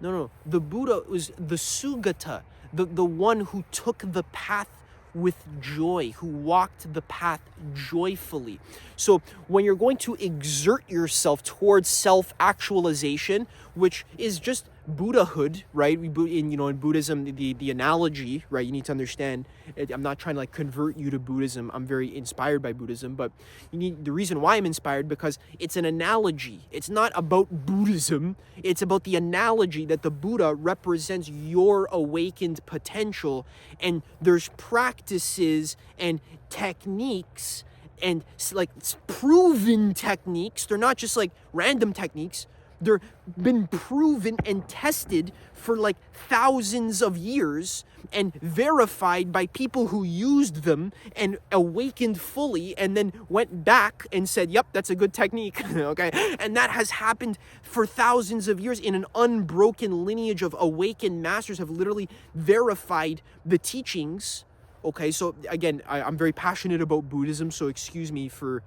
No. The Buddha was the Sugata, the one who took the path with joy, who walked the path joyfully. So when you're going to exert yourself towards self-actualization, which is just Buddhahood, right? In Buddhism, the analogy, right? You need to understand. I'm not trying to like convert you to Buddhism. I'm very inspired by Buddhism, but the reason why I'm inspired, because it's an analogy. It's not about Buddhism. It's about the analogy that the Buddha represents your awakened potential, and there's practices and techniques and like proven techniques. They're not just like random techniques. They're been proven and tested for like thousands of years and verified by people who used them and awakened fully and then went back and said, yep, that's a good technique, okay? And that has happened for thousands of years in an unbroken lineage of awakened masters have literally verified the teachings, okay? So again, I'm very passionate about Buddhism, so excuse me for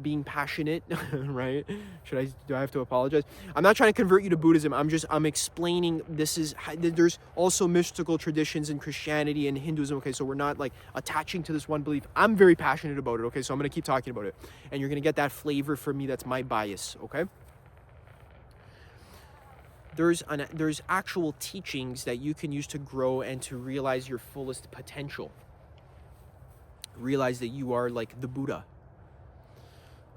being passionate, right? Do I have to apologize? I'm not trying to convert you to Buddhism. I'm explaining there's also mystical traditions in Christianity and Hinduism, okay? So we're not like attaching to this one belief. I'm very passionate about it, okay? So I'm going to keep talking about it. And you're going to get that flavor from me. That's my bias, okay? there's actual teachings that you can use to grow and to realize your fullest potential. Realize that you are like the Buddha.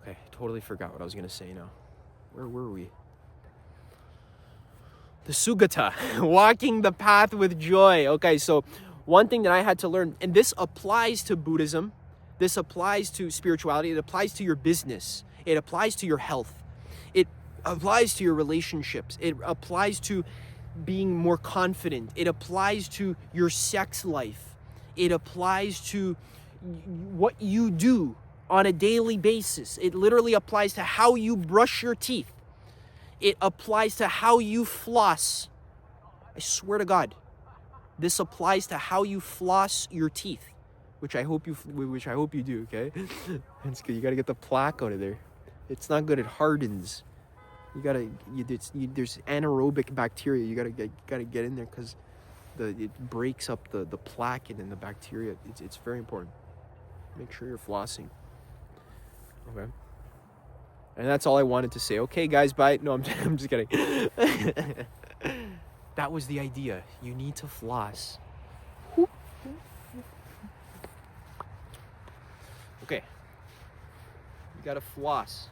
Okay, totally forgot what I was going to say now. Where were we? The Sugata, walking the path with joy. Okay, so one thing that I had to learn, and this applies to Buddhism, this applies to spirituality, it applies to your business, it applies to your health, it applies to your relationships, it applies to being more confident, it applies to your sex life, it applies to what you do on a daily basis. It literally applies to how you brush your teeth. It applies to how you floss. I swear to God, this applies to how you floss your teeth, which I hope you do. Okay, it's good. You gotta get the plaque out of there. It's not good. It hardens. There's anaerobic bacteria. You gotta get in there because it breaks up the plaque and then the bacteria. It's very important. Make sure you're flossing. Okay. And that's all I wanted to say. Okay, guys, bye. No, I'm just kidding. That was the idea. You need to floss. Okay. You gotta floss.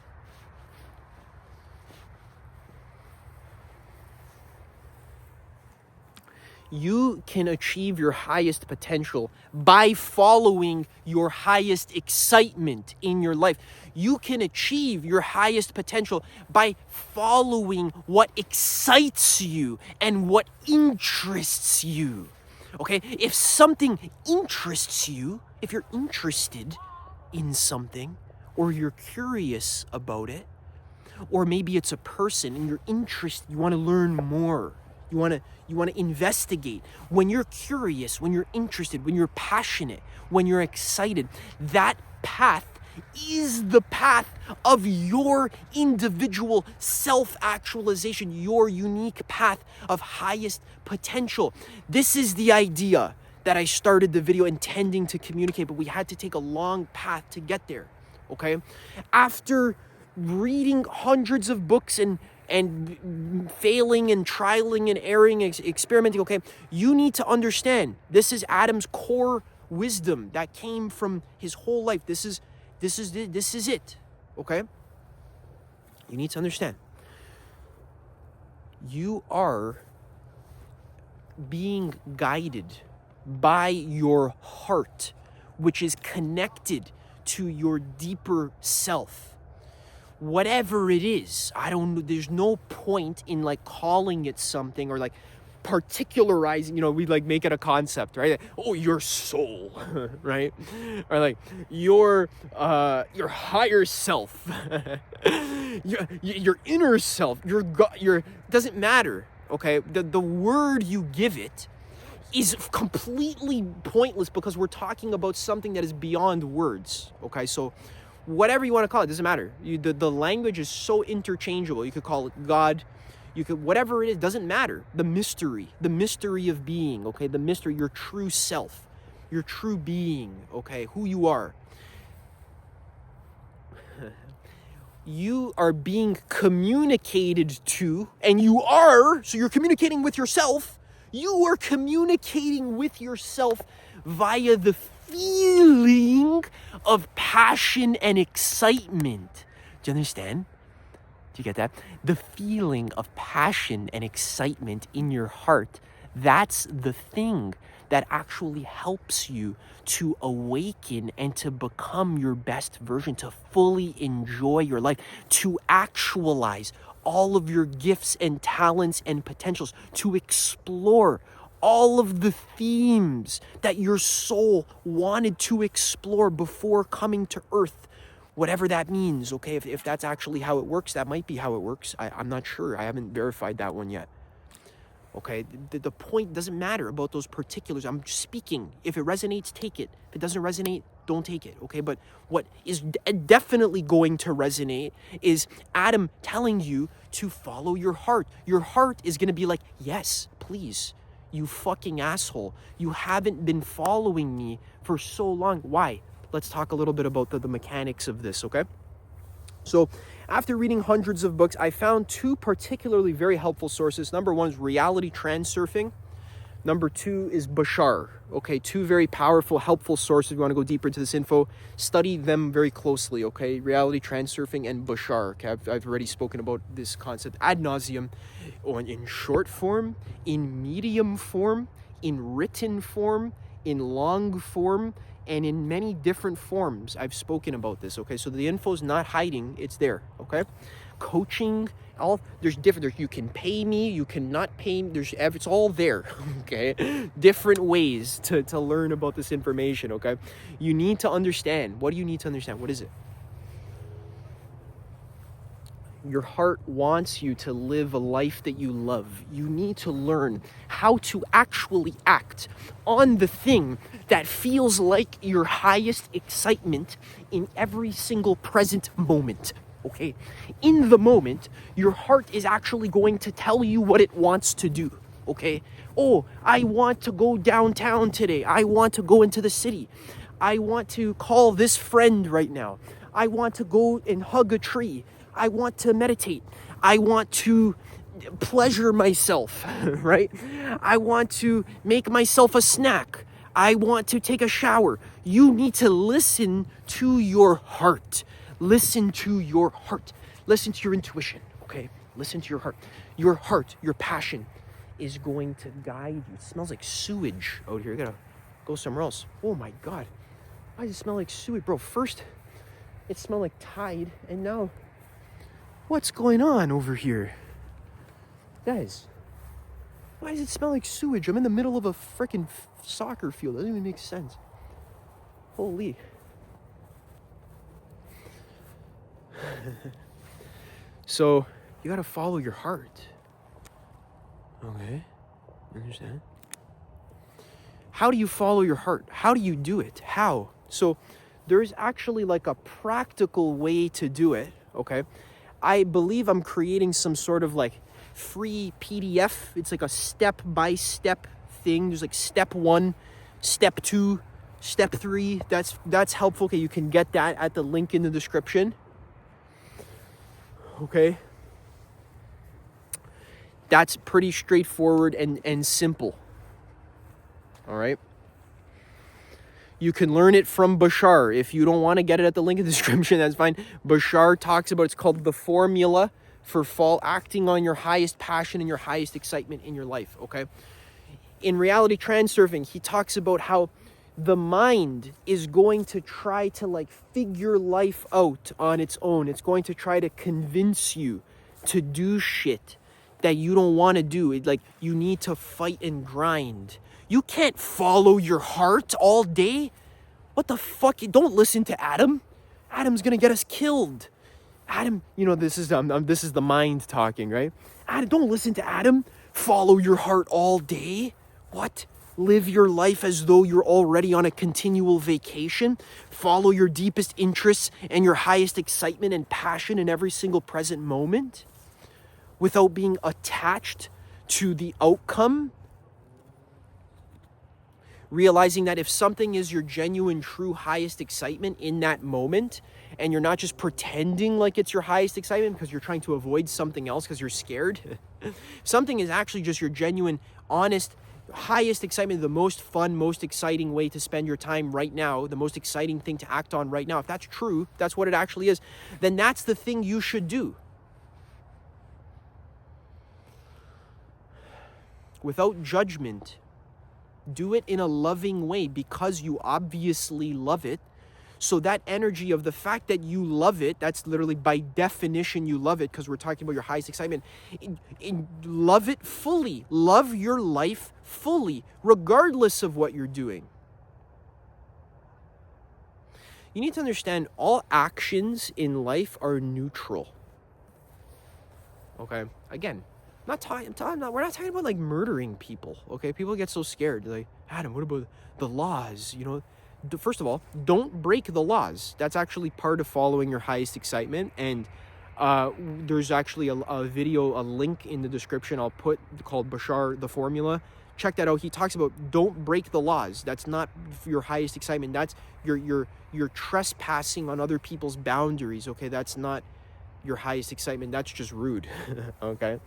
You can achieve your highest potential by following your highest excitement in your life. You can achieve your highest potential by following what excites you and what interests you. Okay? If something interests you, if you're interested in something, or you're curious about it, or maybe it's a person and you're interested, you want to learn more. You want to investigate. When you're curious, when you're interested, when you're passionate, when you're excited, that path is the path of your individual self-actualization, your unique path of highest potential. This is the idea that I started the video intending to communicate, but we had to take a long path to get there, okay? After reading hundreds of books and failing and trialing and erring, experimenting, okay, you need to understand this is Adam's core wisdom that came from his whole life. This is it, okay? You need to understand. You are being guided by your heart, which is connected to your deeper self. Whatever it is, I don't know, there's no point in like calling it something or like particularizing, we like make it a concept, right? Oh, your soul, right? Or like your higher self, your inner self, your doesn't matter, okay? The word you give it is completely pointless because we're talking about something that is beyond words, okay? So whatever you want to call it, doesn't matter. The language is so interchangeable. You could call it God. You could, whatever it is, doesn't matter. The mystery of being, okay? The mystery, your true self, your true being, okay? Who you are. You are being communicated to, and so you're communicating with yourself. You are communicating with yourself via the feeling of passion and excitement. Do you understand? Do you get that? The feeling of passion and excitement in your heart, that's the thing that actually helps you to awaken and to become your best version, to fully enjoy your life, to actualize all of your gifts and talents and potentials, to explore all of the themes that your soul wanted to explore before coming to earth, whatever that means, okay? If that's actually how it works, that might be how it works. I'm not sure. I haven't verified that one yet. Okay, the point doesn't matter about those particulars. I'm speaking. If it resonates, take it. If it doesn't resonate, don't take it, okay? But what is definitely going to resonate is Adam telling you to follow your heart. Your heart is going to be like, yes, please. You fucking asshole. You haven't been following me for so long. Why? Let's talk a little bit about the mechanics of this, okay? So after reading hundreds of books, I found two particularly very helpful sources. Number one is reality transurfing. Number two is Bashar. Okay, two very powerful, helpful sources. If you want to go deeper into this info, study them very closely, okay? Reality transurfing and Bashar. Okay, I've already spoken about this concept ad nauseum in short form, in medium form, in written form, in long form, and in many different forms. I've spoken about this, okay? So the info is not hiding, it's there, okay? Coaching, there's different, you can pay me, you cannot pay me, it's all there, okay? Different ways to learn about this information, okay? You need to understand. What do you need to understand? What is it? Your heart wants you to live a life that you love. You need to learn how to actually act on the thing that feels like your highest excitement in every single present moment. Okay? In the moment, your heart is actually going to tell you what it wants to do. Okay? Oh, I want to go downtown today. I want to go into the city. I want to call this friend right now. I want to go and hug a tree. I want to meditate. I want to pleasure myself, right? I want to make myself a snack. I want to take a shower. You need to listen to your heart. Listen to your heart. Listen to your intuition, okay? Listen to your heart. Your heart, your passion is going to guide you. It smells like sewage out here. I gotta go somewhere else. Oh my God. Why does it smell like sewage? Bro, first it smelled like Tide, and now what's going on over here? Guys, why does it smell like sewage? I'm in the middle of a freaking soccer field. That doesn't even make sense. Holy. So, you gotta follow your heart. Okay? Understand? How do you follow your heart? How do you do it? How? So, there's actually like a practical way to do it, okay? I believe I'm creating some sort of like free PDF. It's like a step-by-step thing. There's like step 1, step 2, step 3. That's helpful. Okay, you can get that at the link in the description. Okay. That's pretty straightforward and simple. All right. You can learn it from Bashar. If you don't want to get it at the link in the description, that's fine. Bashar talks about, it's called the formula for acting on your highest passion and your highest excitement in your life, okay? In reality transurfing, he talks about how the mind is going to try to like figure life out on its own. It's going to try to convince you to do shit that you don't want to do. Like, you need to fight and grind. You can't follow your heart all day. What the fuck? Don't listen to Adam. Adam's gonna get us killed. Adam, you know, this is the mind talking, right? Adam, don't listen to Adam. Follow your heart all day. What? Live your life as though you're already on a continual vacation. Follow your deepest interests and your highest excitement and passion in every single present moment without being attached to the outcome. Realizing that if something is your genuine, true, highest excitement in that moment, and you're not just pretending like it's your highest excitement because you're trying to avoid something else because you're scared. Something is actually just your genuine, honest, highest excitement, the most fun, most exciting way to spend your time right now, the most exciting thing to act on right now. If that's true, that's what it actually is, then that's the thing you should do. Without judgment. Do it in a loving way because you obviously love it. So that energy of the fact that you love it, that's literally by definition you love it because we're talking about your highest excitement. Love it fully. Love your life fully, regardless of what you're doing. You need to understand all actions in life are neutral. Okay? Again, we're not talking about like murdering people, okay? People get so scared. They're like, Adam, what about the laws? You know, first of all, don't break the laws. That's actually part of following your highest excitement. And there's actually a video, a link in the description I'll put called Bashar, the formula. Check that out. He talks about don't break the laws. That's not your highest excitement. That's you're trespassing on other people's boundaries, okay? That's not your highest excitement. That's just rude. Okay?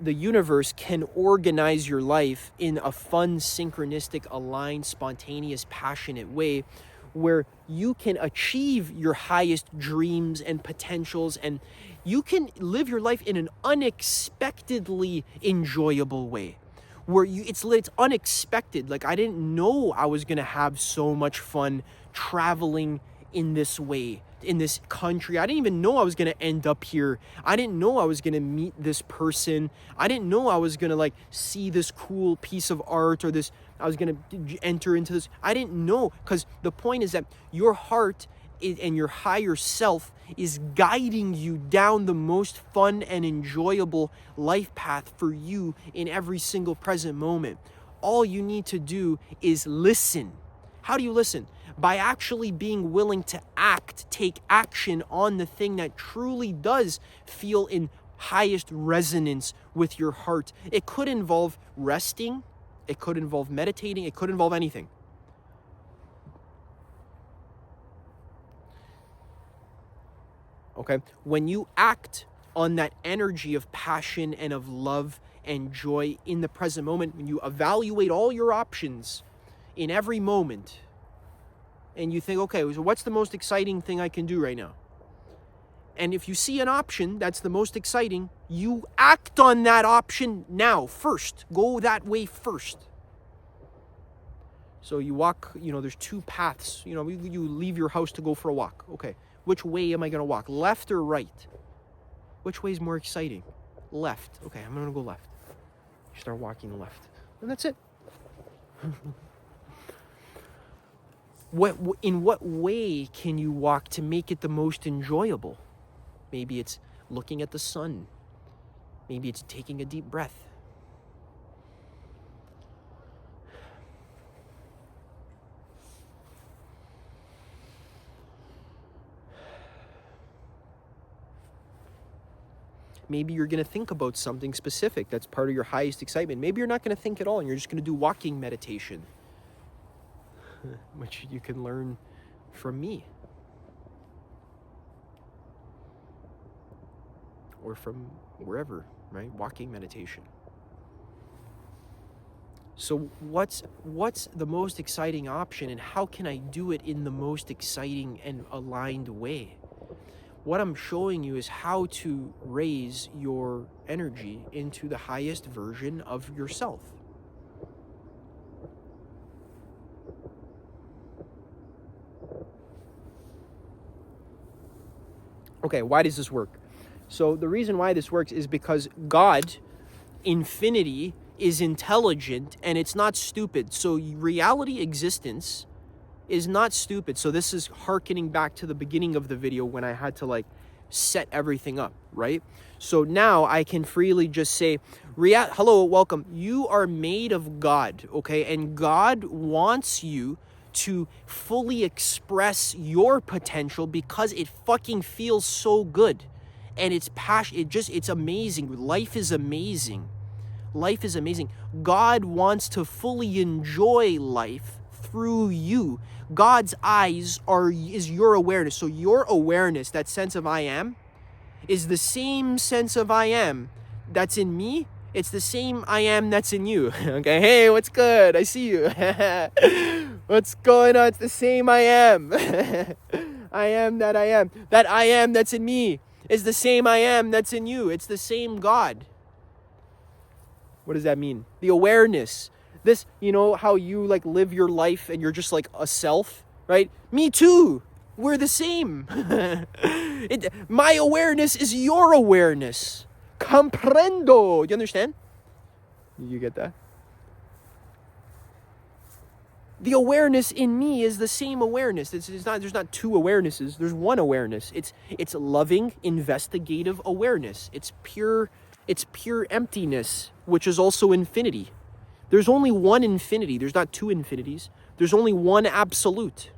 The universe can organize your life in a fun, synchronistic, aligned, spontaneous, passionate way where you can achieve your highest dreams and potentials, and you can live your life in an unexpectedly enjoyable way where it's unexpected. Like, I didn't know I was gonna have so much fun traveling in this way, in this country. I didn't even know I was gonna end up here. I didn't know I was gonna meet this person. I didn't know I was gonna like see this cool piece of art, or this, I was gonna enter into this. I didn't know, because the point is that your heart and your higher self is guiding you down the most fun and enjoyable life path for you in every single present moment. All you need to do is listen. How do you listen? By actually being willing to take action on the thing that truly does feel in highest resonance with your heart. It could involve resting, it could involve meditating, it could involve anything. Okay? When you act on that energy of passion and of love and joy in the present moment, when you evaluate all your options in every moment, and you think, okay, so what's the most exciting thing I can do right now? And if you see an option that's the most exciting, you act on that option now, first. Go that way first. So you walk, there's two paths. You leave your house to go for a walk. Okay, which way am I going to walk? Left or right? Which way is more exciting? Left. Okay, I'm going to go left. You start walking left. And that's it. In what way can you walk to make it the most enjoyable? Maybe it's looking at the sun. Maybe it's taking a deep breath. Maybe you're going to think about something specific that's part of your highest excitement. Maybe you're not going to think at all, and you're just going to do walking meditation, which you can learn from me or from wherever, right? Walking meditation. So what's the most exciting option, and how can I do it in the most exciting and aligned way? What I'm showing you is how to raise your energy into the highest version of yourself. Okay, why does this work? So the reason why this works is because God, infinity, is intelligent and it's not stupid. So reality existence is not stupid. So this is hearkening back to the beginning of the video when I had to set everything up, right? So now I can freely just say, hello, welcome. You are made of God, okay? And God wants you to fully express your potential because it fucking feels so good. And it's passion. It's amazing. Life is amazing. Life is amazing. God wants to fully enjoy life through you. God's eyes is your awareness. So your awareness, that sense of I am, is the same sense of I am that's in me. It's the same I am that's in you. Okay, hey, what's good? I see you. What's going on? It's the same I am. I am that I am. That I am that's in me is the same I am that's in you. It's the same God. What does that mean? The awareness. This, how you live your life and you're just a self, right? Me too. We're the same. My awareness is your awareness. Comprendo. Do you understand? You get that? The awareness in me is the same awareness. There's not two awarenesses. There's one awareness. It's loving, investigative awareness. It's pure emptiness, which is also infinity. There's only one infinity. There's not two infinities. There's only one absolute.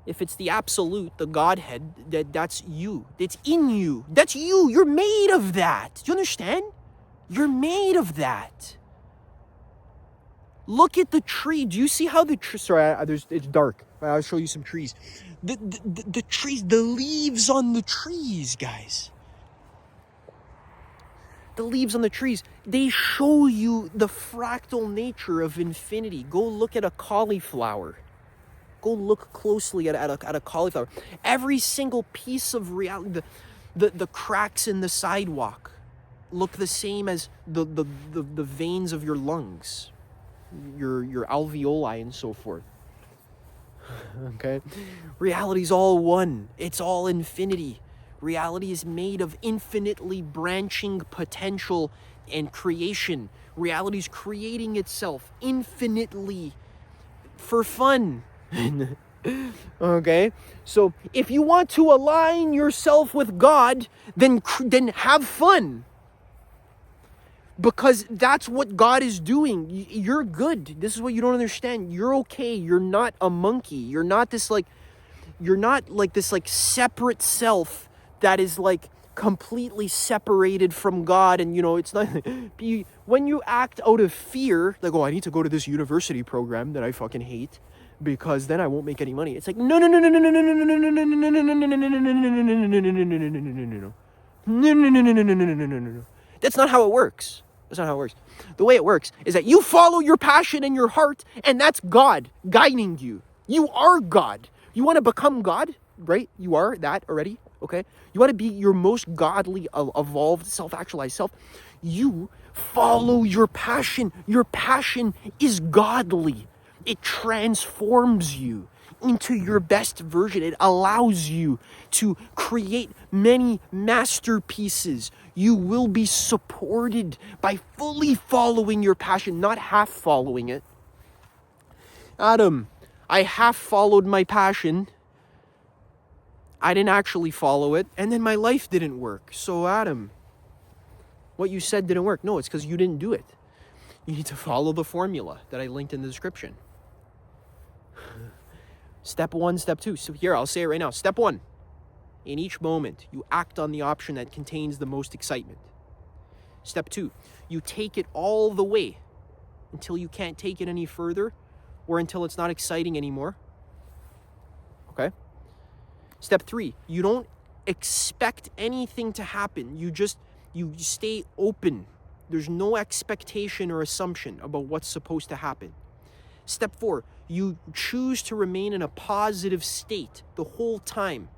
If it's the absolute, the Godhead, that's you. It's in you. That's you. You're made of that. Do you understand? You're made of that. Look at the tree. Do you see how the tree? Sorry, it's dark. I'll show you some trees. The trees, the leaves on the trees, guys. The leaves on the trees, they show you the fractal nature of infinity. Go look at a cauliflower. Go look closely at a cauliflower. Every single piece of reality, the cracks in the sidewalk look the same as the veins of your lungs, your alveoli and so forth. Okay? Reality's all one. It's all infinity. Reality is made of infinitely branching potential and creation. Reality is creating itself infinitely for fun. Okay? So if you want to align yourself with God, then have fun. Because that's what God is doing. You're good. This is what you don't understand. You're okay. You're not a monkey. You're not this separate self that is like completely separated from God. And it's not when you act out of fear, like, oh, I need to go to this university program that I fucking hate because then I won't make any money. It's like no. That's not how it works. That's not how it works. The way it works is that you follow your passion and your heart, and that's God guiding you. You are God. You want to become God, right? You are that already, okay? You want to be your most godly, evolved, self-actualized self. You follow your passion. Your passion is godly. It transforms you into your best version. It allows you to create many masterpieces. You will be supported by fully following your passion, not half following it. Adam, I half followed my passion. I didn't actually follow it, and then my life didn't work. So Adam, what you said didn't work. No, it's because you didn't do it. You need to follow the formula that I linked in the description. Step 1, step 2. So here, I'll say it right now. Step 1. In each moment, you act on the option that contains the most excitement. Step 2. You take it all the way until you can't take it any further or until it's not exciting anymore. Okay? Step 3. You don't expect anything to happen. You stay open. There's no expectation or assumption about what's supposed to happen. Step 4, you choose to remain in a positive state the whole time.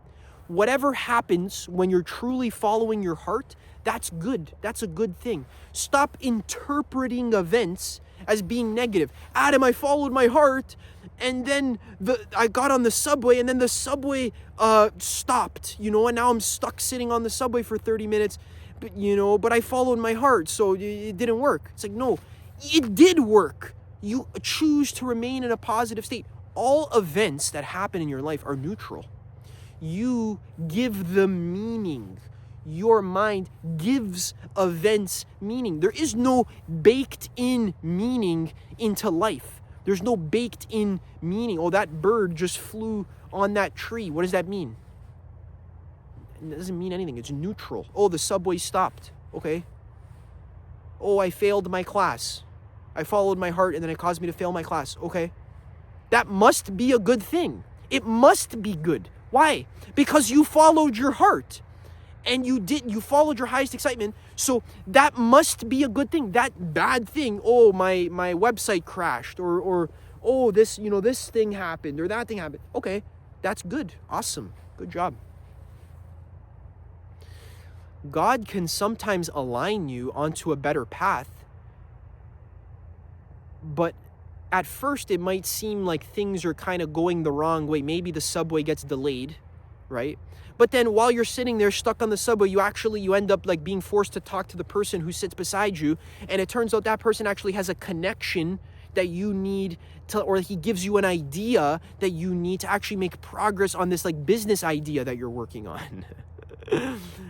Whatever happens when you're truly following your heart, that's good. That's a good thing. Stop interpreting events as being negative. Adam, I followed my heart, and then I got on the subway, and then the subway stopped, and now I'm stuck sitting on the subway for 30 minutes, but I followed my heart, so it didn't work. It's like, no, it did work. You choose to remain in a positive state. All events that happen in your life are neutral. You give them meaning. Your mind gives events meaning. There is no baked-in meaning into life. There's no baked-in meaning. Oh, that bird just flew on that tree. What does that mean? It doesn't mean anything. It's neutral. Oh, the subway stopped. Okay. Oh, I failed my class. I followed my heart and then it caused me to fail my class. Okay. That must be a good thing. It must be good. Why? Because you followed your heart and you followed your highest excitement. So that must be a good thing. That bad thing, oh, my website crashed or oh, this thing happened or that thing happened. Okay. That's good. Awesome. Good job. God can sometimes align you onto a better path. But at first, it might seem like things are kind of going the wrong way. Maybe the subway gets delayed, right? But then while you're sitting there stuck on the subway, you end up like being forced to talk to the person who sits beside you. And it turns out that person actually has a connection that you need to, or he gives you an idea that you need to actually make progress on this like business idea that you're working on.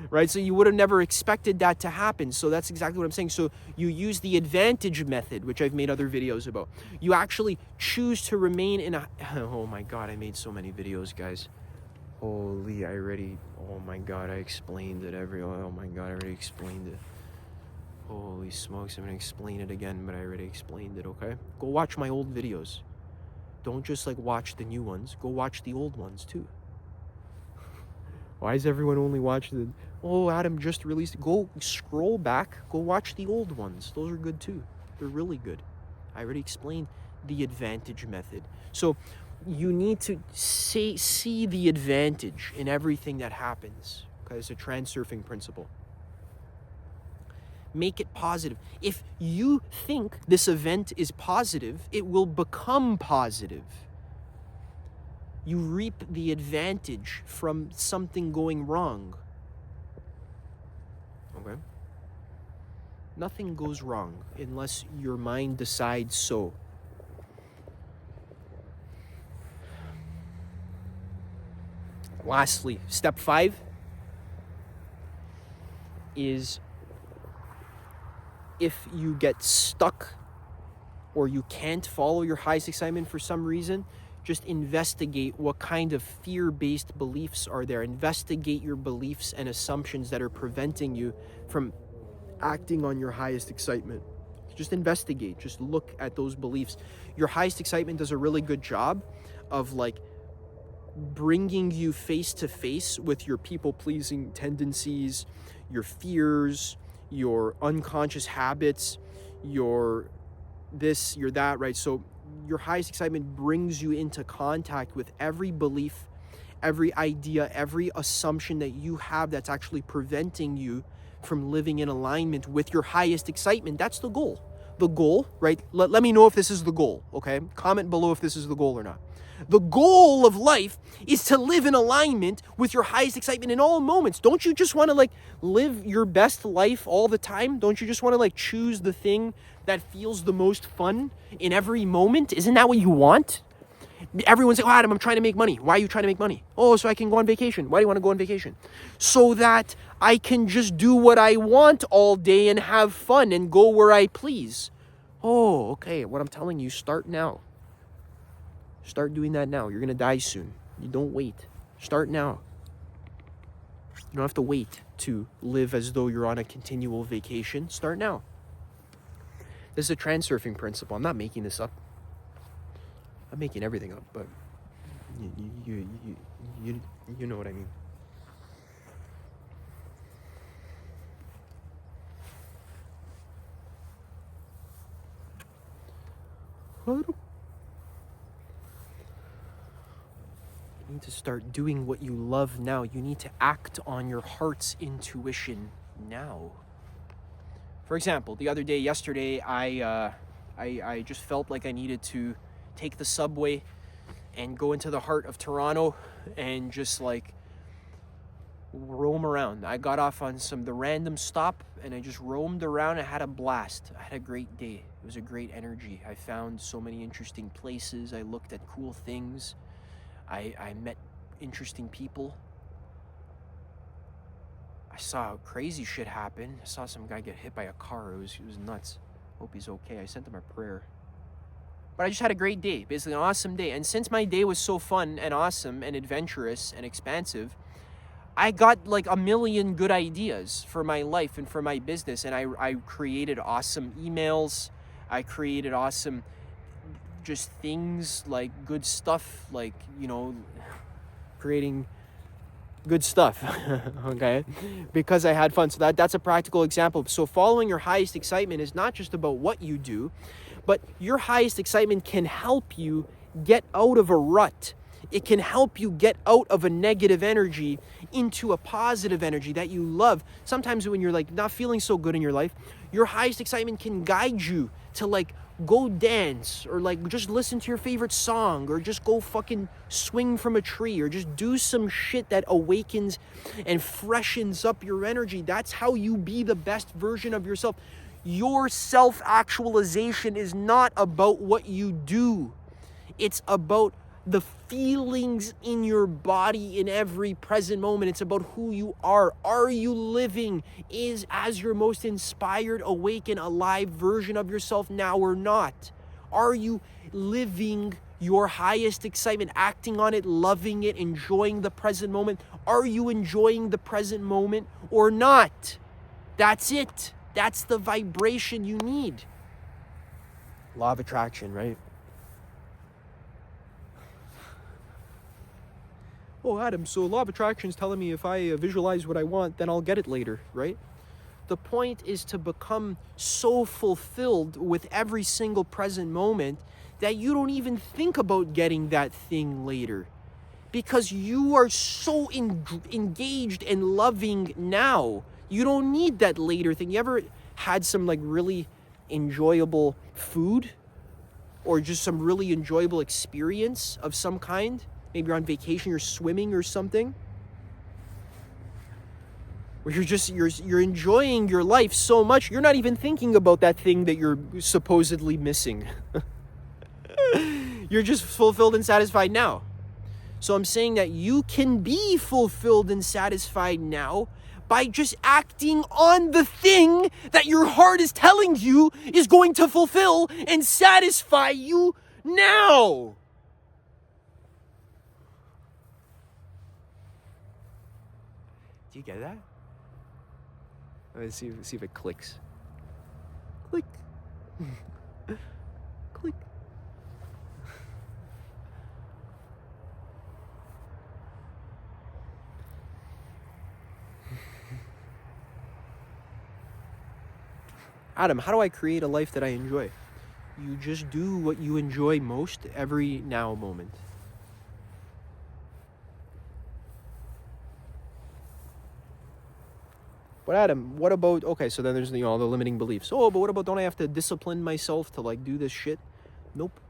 Right? So you would have never expected that to happen. So that's exactly what I'm saying. So you use the advantage method, which I've made other videos about. You actually choose to remain in a... Oh my God, I made so many videos, guys. Holy, oh my God, I explained it. Oh my God, I already explained it. Holy smokes, I'm gonna explain it again, but I already explained it, okay? Go watch my old videos. Don't just like watch the new ones, go watch the old ones too. Why is everyone only watching oh, Adam just released? Go scroll back, go watch the old ones. Those are good too. They're really good. I already explained the advantage method. So you need to see the advantage in everything that happens. Okay, it's a transurfing principle. Make it positive. If you think this event is positive, it will become positive. You reap the advantage from something going wrong. Okay? Nothing goes wrong unless your mind decides so. Lastly, step 5 is if you get stuck or you can't follow your highest excitement for some reason, just investigate what kind of fear-based beliefs are there. Investigate your beliefs and assumptions that are preventing you from acting on your highest excitement. Just investigate. Just look at those beliefs. Your highest excitement does a really good job of like bringing you face to face with your people-pleasing tendencies, your fears, your unconscious habits, your this, your that, right? So your highest excitement brings you into contact with every belief, every idea, every assumption that you have that's actually preventing you from living in alignment with your highest excitement. That's the goal. The goal, right? Let me know if this is the goal, okay? Comment below if this is the goal or not. The goal of life is to live in alignment with your highest excitement in all moments. Don't you just want to like live your best life all the time? Don't you just want to like choose the thing that feels the most fun in every moment? Isn't that what you want? Everyone's like, oh, Adam, I'm trying to make money. Why are you trying to make money? Oh, so I can go on vacation. Why do you want to go on vacation? So that I can just do what I want all day and have fun and go where I please. Oh, okay. What I'm telling you, start now. Start doing that now. You're going to die soon. You don't wait. Start now. You don't have to wait to live as though you're on a continual vacation. Start now. This is a transurfing principle. I'm not making this up. I'm making everything up, but you know what I mean. You need to start doing what you love now. You need to act on your heart's intuition now. For example, the other day, yesterday, I just felt like I needed to take the subway and go into the heart of Toronto and just like roam around. I got off on the random stop and I just roamed around. I had a blast. I had a great day. It was a great energy. I found so many interesting places. I looked at cool things. I met interesting people. I saw crazy shit happen. I saw some guy get hit by a car. It was nuts. Hope he's okay. I sent him a prayer. But I just had a great day, basically an awesome day. And since my day was so fun and awesome and adventurous and expansive, I got like a million good ideas for my life and for my business. And I created awesome emails. I created awesome just things, like good stuff, like, you know, creating good stuff, okay? Because I had fun. So that's a practical example. So following your highest excitement is not just about what you do, but your highest excitement can help you get out of a rut. It can help you get out of a negative energy into a positive energy that you love. Sometimes when you're like not feeling so good in your life, your highest excitement can guide you to like go dance or like just listen to your favorite song or just go fucking swing from a tree or just do some shit that awakens and freshens up your energy. That's how you be the best version of yourself. Your self-actualization is not about what you do. It's about the feelings in your body in every present moment. It's about who you are. Are you living as your most inspired, awakened, alive version of yourself now or not? Are you living your highest excitement, acting on it, loving it, enjoying the present moment? Are you enjoying the present moment or not? That's it. That's the vibration you need. Law of attraction, right? Oh, Adam, so law of attraction is telling me if I visualize what I want, then I'll get it later, right? The point is to become so fulfilled with every single present moment that you don't even think about getting that thing later. Because you are so engaged and loving now. You don't need that later thing. You ever had some like really enjoyable food? Or just some really enjoyable experience of some kind? Maybe you're on vacation, you're swimming or something. Where you're enjoying your life so much, you're not even thinking about that thing that you're supposedly missing. You're just fulfilled and satisfied now. So I'm saying that you can be fulfilled and satisfied now by just acting on the thing that your heart is telling you is going to fulfill and satisfy you now. Do you get that? Let's see if it clicks. Click. Click. Adam, how do I create a life that I enjoy? You just do what you enjoy most every now moment. But Adam, what about, okay, so then there's, the limiting beliefs. Oh, but what about, don't I have to discipline myself to like do this shit? Nope,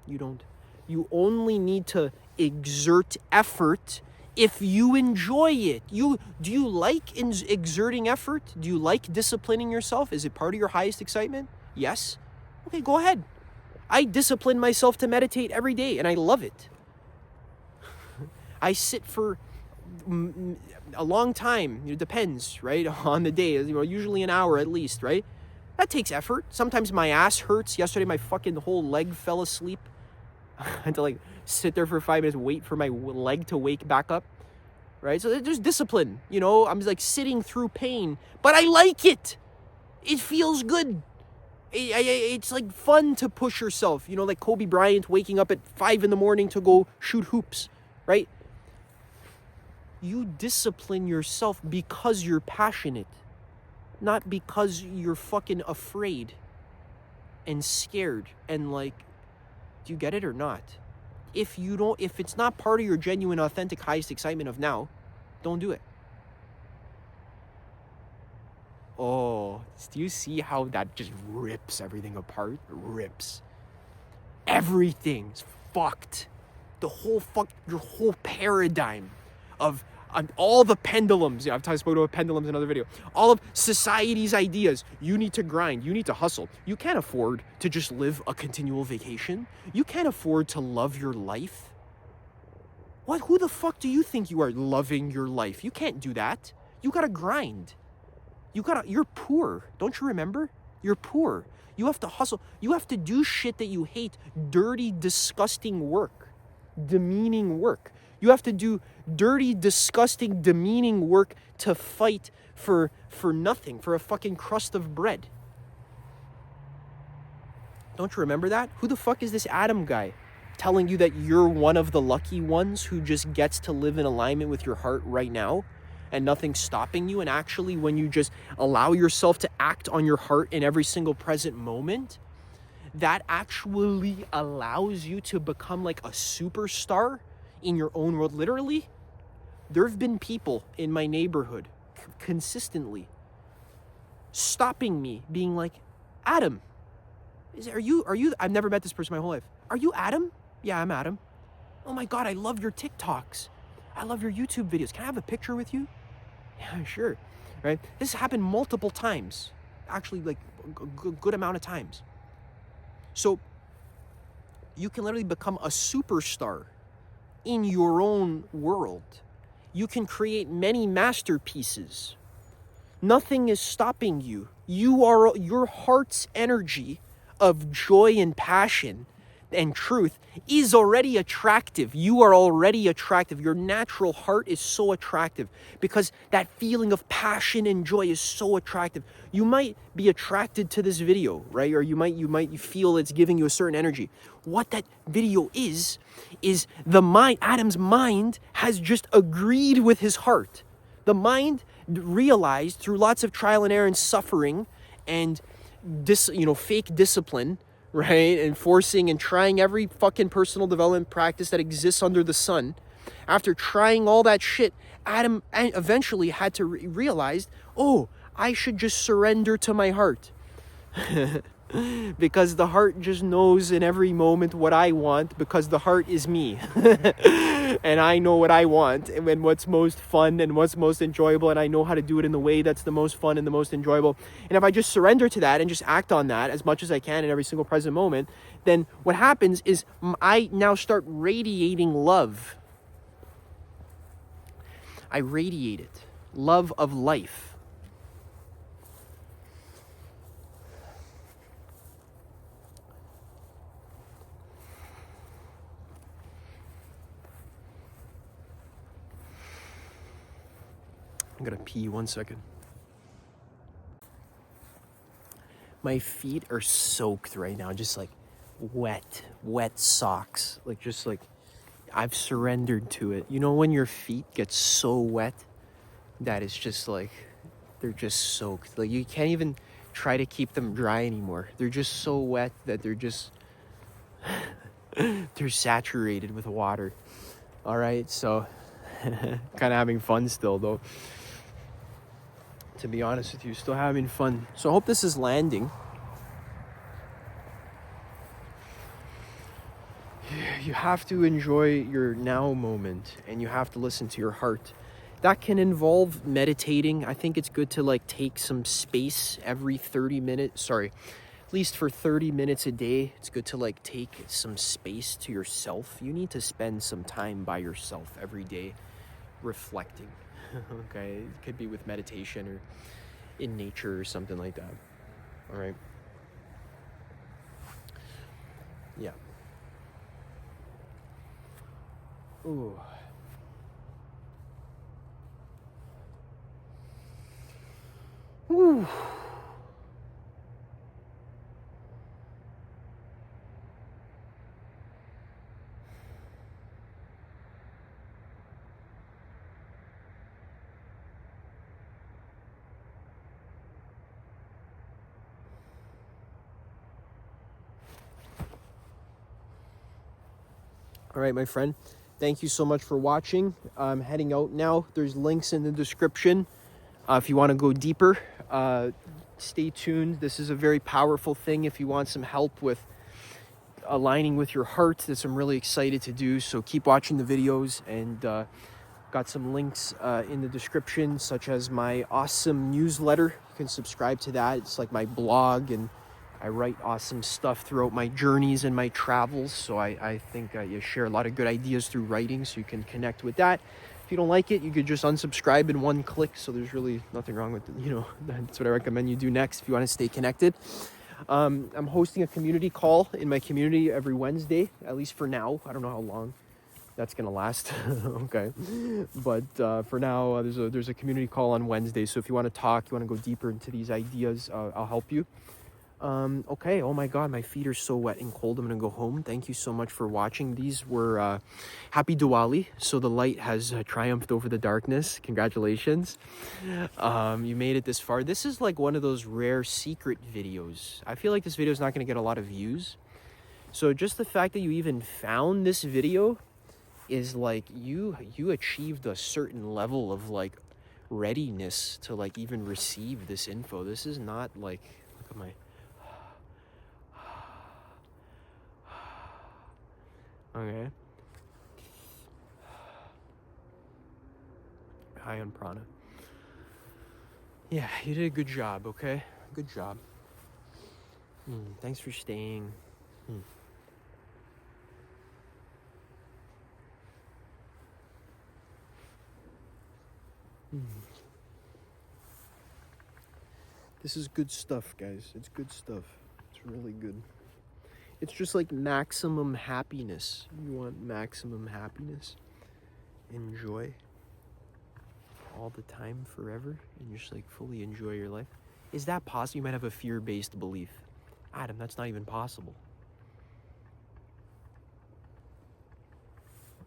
you don't. You only need to exert effort if you enjoy it. Do you like exerting effort? Do you like disciplining yourself? Is it part of your highest excitement? Yes. Okay, go ahead. I discipline myself to meditate every day and I love it. I sit for a long time. It depends, right, on the day. Usually an hour at least, right? That takes effort. Sometimes my ass hurts. Yesterday, my fucking whole leg fell asleep. I had to like sit there for 5 minutes, wait for my leg to wake back up, right? So there's discipline, I'm like sitting through pain, but I like it. It feels good. It's like fun to push yourself, like Kobe Bryant waking up at 5 a.m. to go shoot hoops, right? You discipline yourself because you're passionate, not because you're fucking afraid and scared and like, do you get it or not? If it's not part of your genuine, authentic, highest excitement of now, don't do it. Oh, do you see how that just rips everything apart? Rips. Everything's fucked. Your whole paradigm of all the pendulums. I've spoken about pendulums in another video. All of society's ideas. You need to grind. You need to hustle. You can't afford to just live a continual vacation. You can't afford to love your life. What? Who the fuck do you think you are, loving your life? You can't do that. You gotta grind. You're poor. Don't you remember? You're poor. You have to hustle. You have to do shit that you hate. Dirty, disgusting work. Demeaning work. You have to do dirty, disgusting, demeaning work to fight for nothing, for a fucking crust of bread. Don't you remember that? Who the fuck is this Adam guy telling you that you're one of the lucky ones who just gets to live in alignment with your heart right now and nothing's stopping you? And actually, when you just allow yourself to act on your heart in every single present moment, that actually allows you to become like a superstar in your own world. Literally, there have been people in my neighborhood consistently stopping me, being like, Adam, are you, I've never met this person my whole life. Are you Adam? Yeah, I'm Adam. Oh my God, I love your TikToks. I love your YouTube videos. Can I have a picture with you? Yeah, sure. Right? This happened multiple times. Actually, like a good amount of times. So you can literally become a superstar in your own world. You can create many masterpieces. Nothing is stopping you. You are your heart's energy of joy and passion and truth is already attractive. You are already attractive. Your natural heart is so attractive because that feeling of passion and joy is so attractive. You might be attracted to this video, right? Or you might feel it's giving you a certain energy. What that video is the mind, Adam's mind has just agreed with his heart. The mind realized through lots of trial and error and suffering and fake discipline, right? And forcing and trying every fucking personal development practice that exists under the sun. After trying all that shit, Adam eventually had to realize, oh, I should just surrender to my heart. Because the heart just knows in every moment what I want, because the heart is me. And I know what I want and what's most fun and what's most enjoyable, and I know how to do it in the way that's the most fun and the most enjoyable. And if I just surrender to that and just act on that as much as I can in every single present moment, then what happens is I now start radiating love. I radiate it. Love of life. I'm gonna pee 1 second. My feet are soaked right now, just like wet socks. Like just like I've surrendered to it. You know when your feet get so wet that it's just like they're just soaked. Like you can't even try to keep them dry anymore. They're just so wet that they're just they're saturated with water. All right, so kind of having fun still though. To be honest with you, still having fun. So I hope this is landing. You have to enjoy your now moment and you have to listen to your heart. That can involve meditating. I think it's good to like take some space every 30 minutes. At least for 30 minutes a day. It's good to like take some space to yourself. You need to spend some time by yourself every day reflecting. Okay, it could be with meditation or in nature or something like that. All right. Yeah. Ooh. Ooh. All right, my friend, thank you so much for watching. I'm heading out now. There's links in the description. If you want to go deeper, stay tuned. This is a very powerful thing. If you want some help with aligning with your heart, that I'm really excited to do. So keep watching the videos, and got some links in the description, such as my awesome newsletter. You can subscribe to that. It's like my blog, and I write awesome stuff throughout my journeys and my travels. So I think you share a lot of good ideas through writing, so you can connect with that. If you don't like it, you could just unsubscribe in one click. So there's really nothing wrong with it. You know, that's what I recommend you do next if you want to stay connected. I'm hosting a community call in my community every Wednesday, at least for now. I don't know how long that's gonna last. Okay, but for now, there's a community call on Wednesday. So if you want to talk, you want to go deeper into these ideas, I'll help you. Okay, oh my god, my feet are so wet and cold. I'm gonna go home. Thank you so much for watching. These were happy Diwali. So the light has triumphed over the darkness. Congratulations. You made it this far. This is like one of those rare secret videos. I feel like this video is not gonna get a lot of views. So just the fact that you even found this video is like you achieved a certain level of like readiness to like even receive this info. This is not like, look at my okay. High on prana. Yeah, you did a good job, okay? Good job. Thanks for staying. This is good stuff, guys. It's good stuff. It's really good. It's just like maximum happiness. You want maximum happiness and joy all the time, forever, and just like fully enjoy your life. Is that possible? You might have a fear-based belief. Adam, that's not even possible.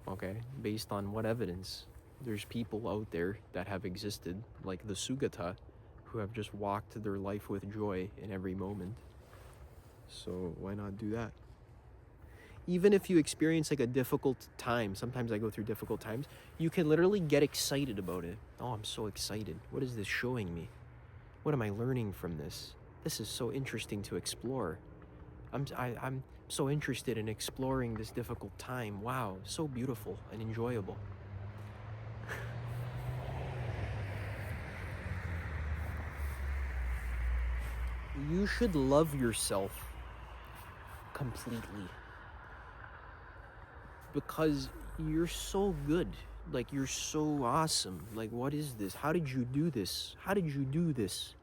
Okay, based on what evidence? There's people out there that have existed, like the Sugata, who have just walked their life with joy in every moment. So why not do that? Even if you experience like a difficult time, sometimes I go through difficult times, you can literally get excited about it. Oh, I'm so excited. What is this showing me? What am I learning from this? This is so interesting to explore. I'm so interested in exploring this difficult time. Wow, so beautiful and enjoyable. You should love yourself completely, because you're so good. Like, you're so awesome. Like, what is this? How did you do this? How did you do this?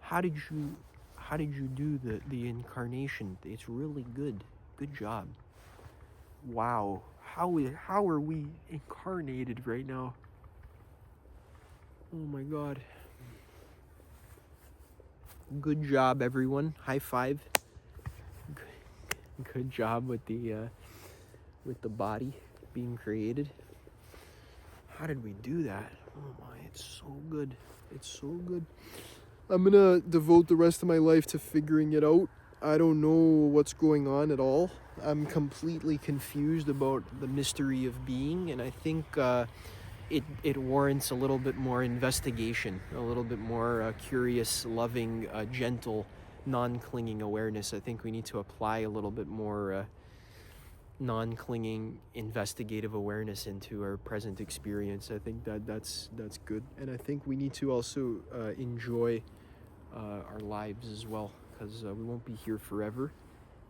How did you do the incarnation? It's really good. Good job. Wow. How are we incarnated right now? Oh my God. Good job, everyone. High five. Good job with the body being created. How did we do that? Oh my, it's so good. It's so good. I'm gonna devote the rest of my life to figuring it out. I don't know what's going on at all. I'm completely confused about the mystery of being, and I think it warrants a little bit more investigation, a little bit more curious, loving, gentle, non-clinging awareness. I think we need to apply a little bit more non-clinging, investigative awareness into our present experience. I think that's good, and I think we need to also enjoy our lives as well, because we won't be here forever,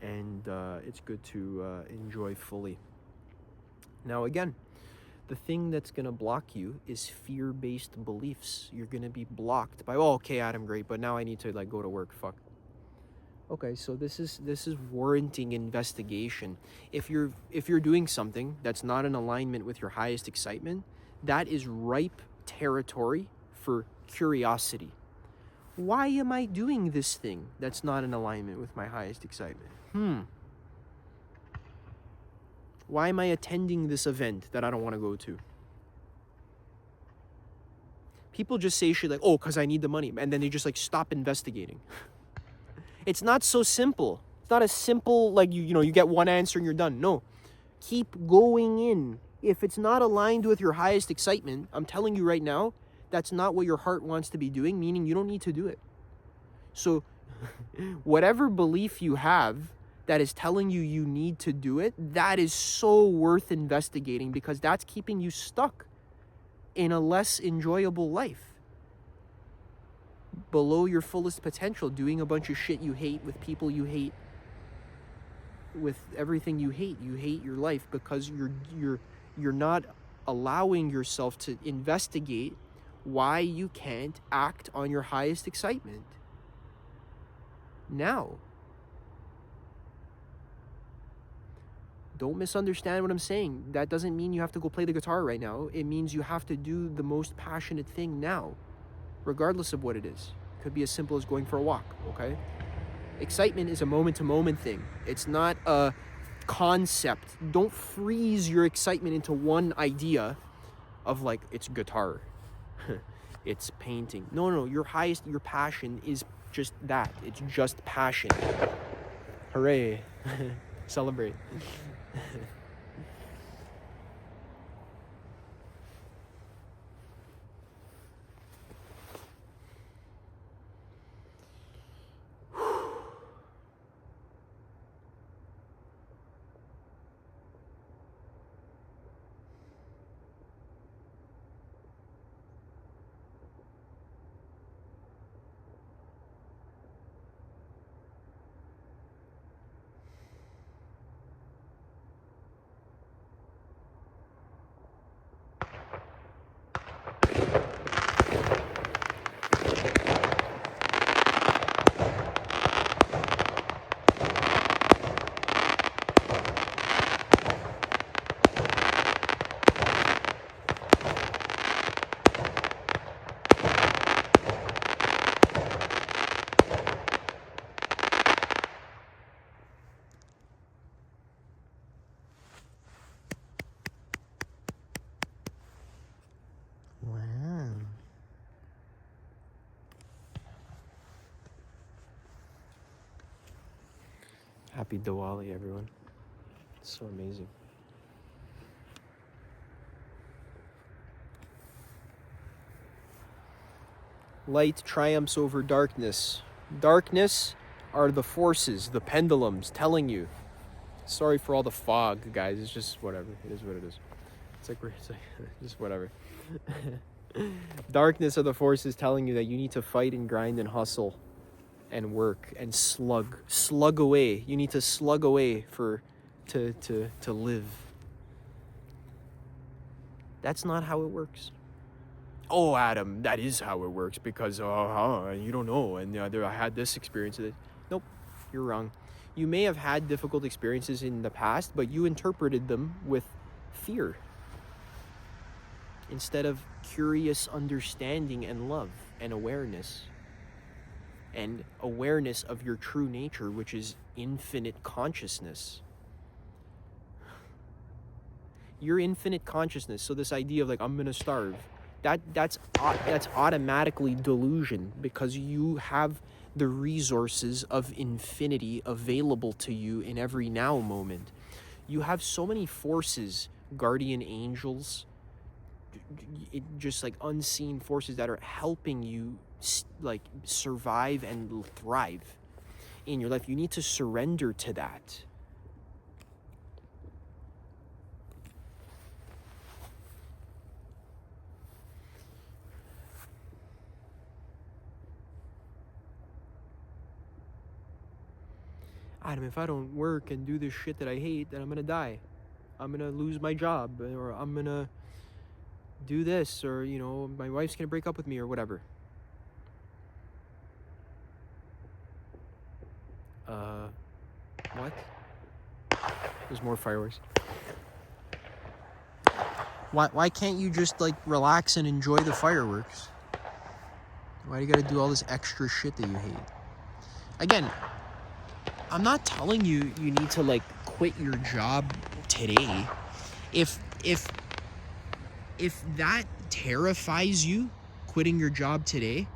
and it's good to enjoy fully. Now again, the thing that's going to block you is fear-based beliefs. You're going to be blocked by, oh, okay, Adam, great, but now I need to like go to work. Fuck. Okay, so this is warranting investigation. If you're doing something that's not in alignment with your highest excitement, that is ripe territory for curiosity. Why am I doing this thing that's not in alignment with my highest excitement? Why am I attending this event that I don't want to go to? People just say shit like, oh, because I need the money, and then they just like stop investigating. It's not so simple. It's not as simple like you get one answer and you're done. No. Keep going in. If it's not aligned with your highest excitement, I'm telling you right now, that's not what your heart wants to be doing, meaning you don't need to do it. So whatever belief you have that is telling you you need to do it, that is so worth investigating, because that's keeping you stuck in a less enjoyable life, below your fullest potential, doing a bunch of shit you hate, with people you hate, with everything you hate. You hate your life because you're not allowing yourself to investigate why you can't act on your highest excitement now. Don't misunderstand what I'm saying. That doesn't mean you have to go play the guitar right now. It means you have to do the most passionate thing now, regardless of what it is. It could be as simple as going for a walk, okay? Excitement is a moment-to-moment thing. It's not a concept. Don't freeze your excitement into one idea of like, it's guitar, it's painting. No, your passion is just that. It's just passion. Hooray. Celebrate. Happy Diwali, everyone. It's so amazing. Light triumphs over darkness. Darkness are the forces, the pendulums telling you. Sorry for all the fog, guys. It's just whatever. It is what it is. It's like just whatever. Darkness are the forces telling you that you need to fight and grind and hustle and work and slug away. You need to slug away to live. That's not how it works. Oh, Adam, that is how it works because you don't know, and I had this experience. Nope, you're wrong. You may have had difficult experiences in the past, but you interpreted them with fear instead of curious understanding and love and awareness. And awareness of your true nature, which is infinite consciousness. Your infinite consciousness. So this idea of like, I'm gonna starve, that's automatically delusion, because you have the resources of infinity available to you in every now moment. You have so many forces, guardian angels, just like unseen forces that are helping you like survive and thrive in your life. You need to surrender to that. Adam, if I don't work and do this shit that I hate, then I'm gonna die. I'm gonna lose my job, or I'm gonna do this, or my wife's gonna break up with me, or whatever. What? There's more fireworks. Why can't you just like relax and enjoy the fireworks? Why do you gotta do all this extra shit that you hate? Again, I'm not telling you need to like quit your job today. If that terrifies you, quitting your job today,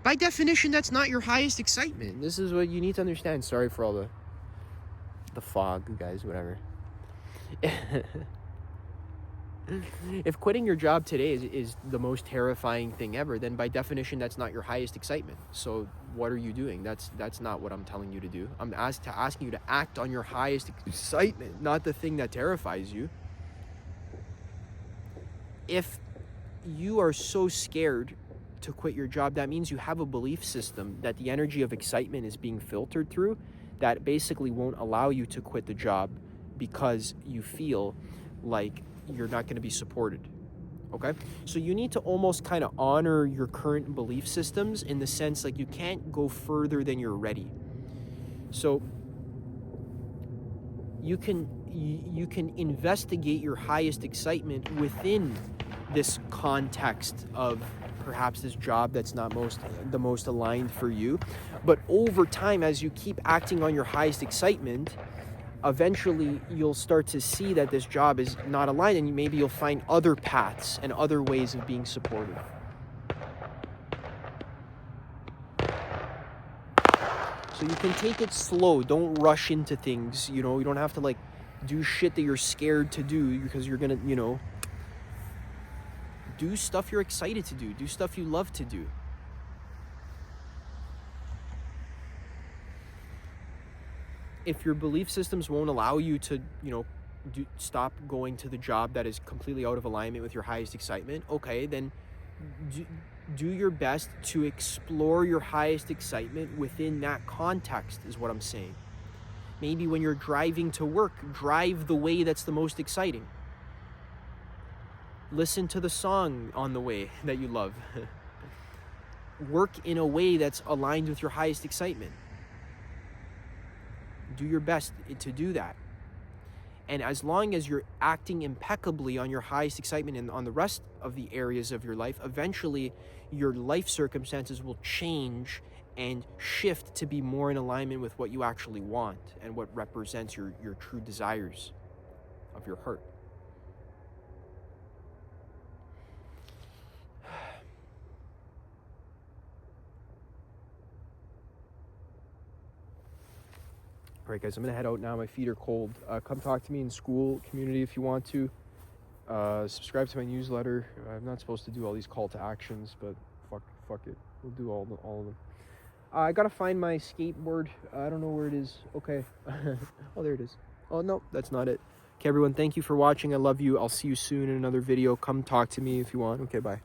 by definition, that's not your highest excitement. This is what you need to understand. Sorry for all the fog, guys, whatever. If quitting your job today is the most terrifying thing ever, then by definition, that's not your highest excitement. So what are you doing? That's not what I'm telling you to do. I'm asking you to act on your highest excitement, not the thing that terrifies you. If you are so scared to quit your job, that means you have a belief system that the energy of excitement is being filtered through that basically won't allow you to quit the job, because you feel like you're not going to be supported. Okay? So you need to almost kind of honor your current belief systems, in the sense like you can't go further than you're ready. So you can investigate your highest excitement within this context of perhaps this job that's not the most aligned for you. But over time, as you keep acting on your highest excitement, eventually you'll start to see that this job is not aligned, and maybe you'll find other paths and other ways of being supported. So you can take it slow. Don't rush into things. You don't have to like do shit that you're scared to do, because you're gonna, do stuff you're excited to do. Do stuff you love to do. If your belief systems won't allow you to, stop going to the job that is completely out of alignment with your highest excitement, okay, then do your best to explore your highest excitement within that context, is what I'm saying. Maybe when you're driving to work, drive the way that's the most exciting. Listen to the song on the way that you love. Work in a way that's aligned with your highest excitement. Do your best to do that. And as long as you're acting impeccably on your highest excitement and on the rest of the areas of your life, eventually your life circumstances will change and shift to be more in alignment with what you actually want and what represents your true desires of your heart. All right, guys, I'm gonna head out now. My feet are cold. Come talk to me in school, community, if you want to. Subscribe to my newsletter. I'm not supposed to do all these call to actions, but fuck it. We'll do all of them. I gotta find my skateboard. I don't know where it is. Okay. Oh, there it is. Oh, no, that's not it. Okay, everyone, thank you for watching. I love you. I'll see you soon in another video. Come talk to me if you want. Okay, bye.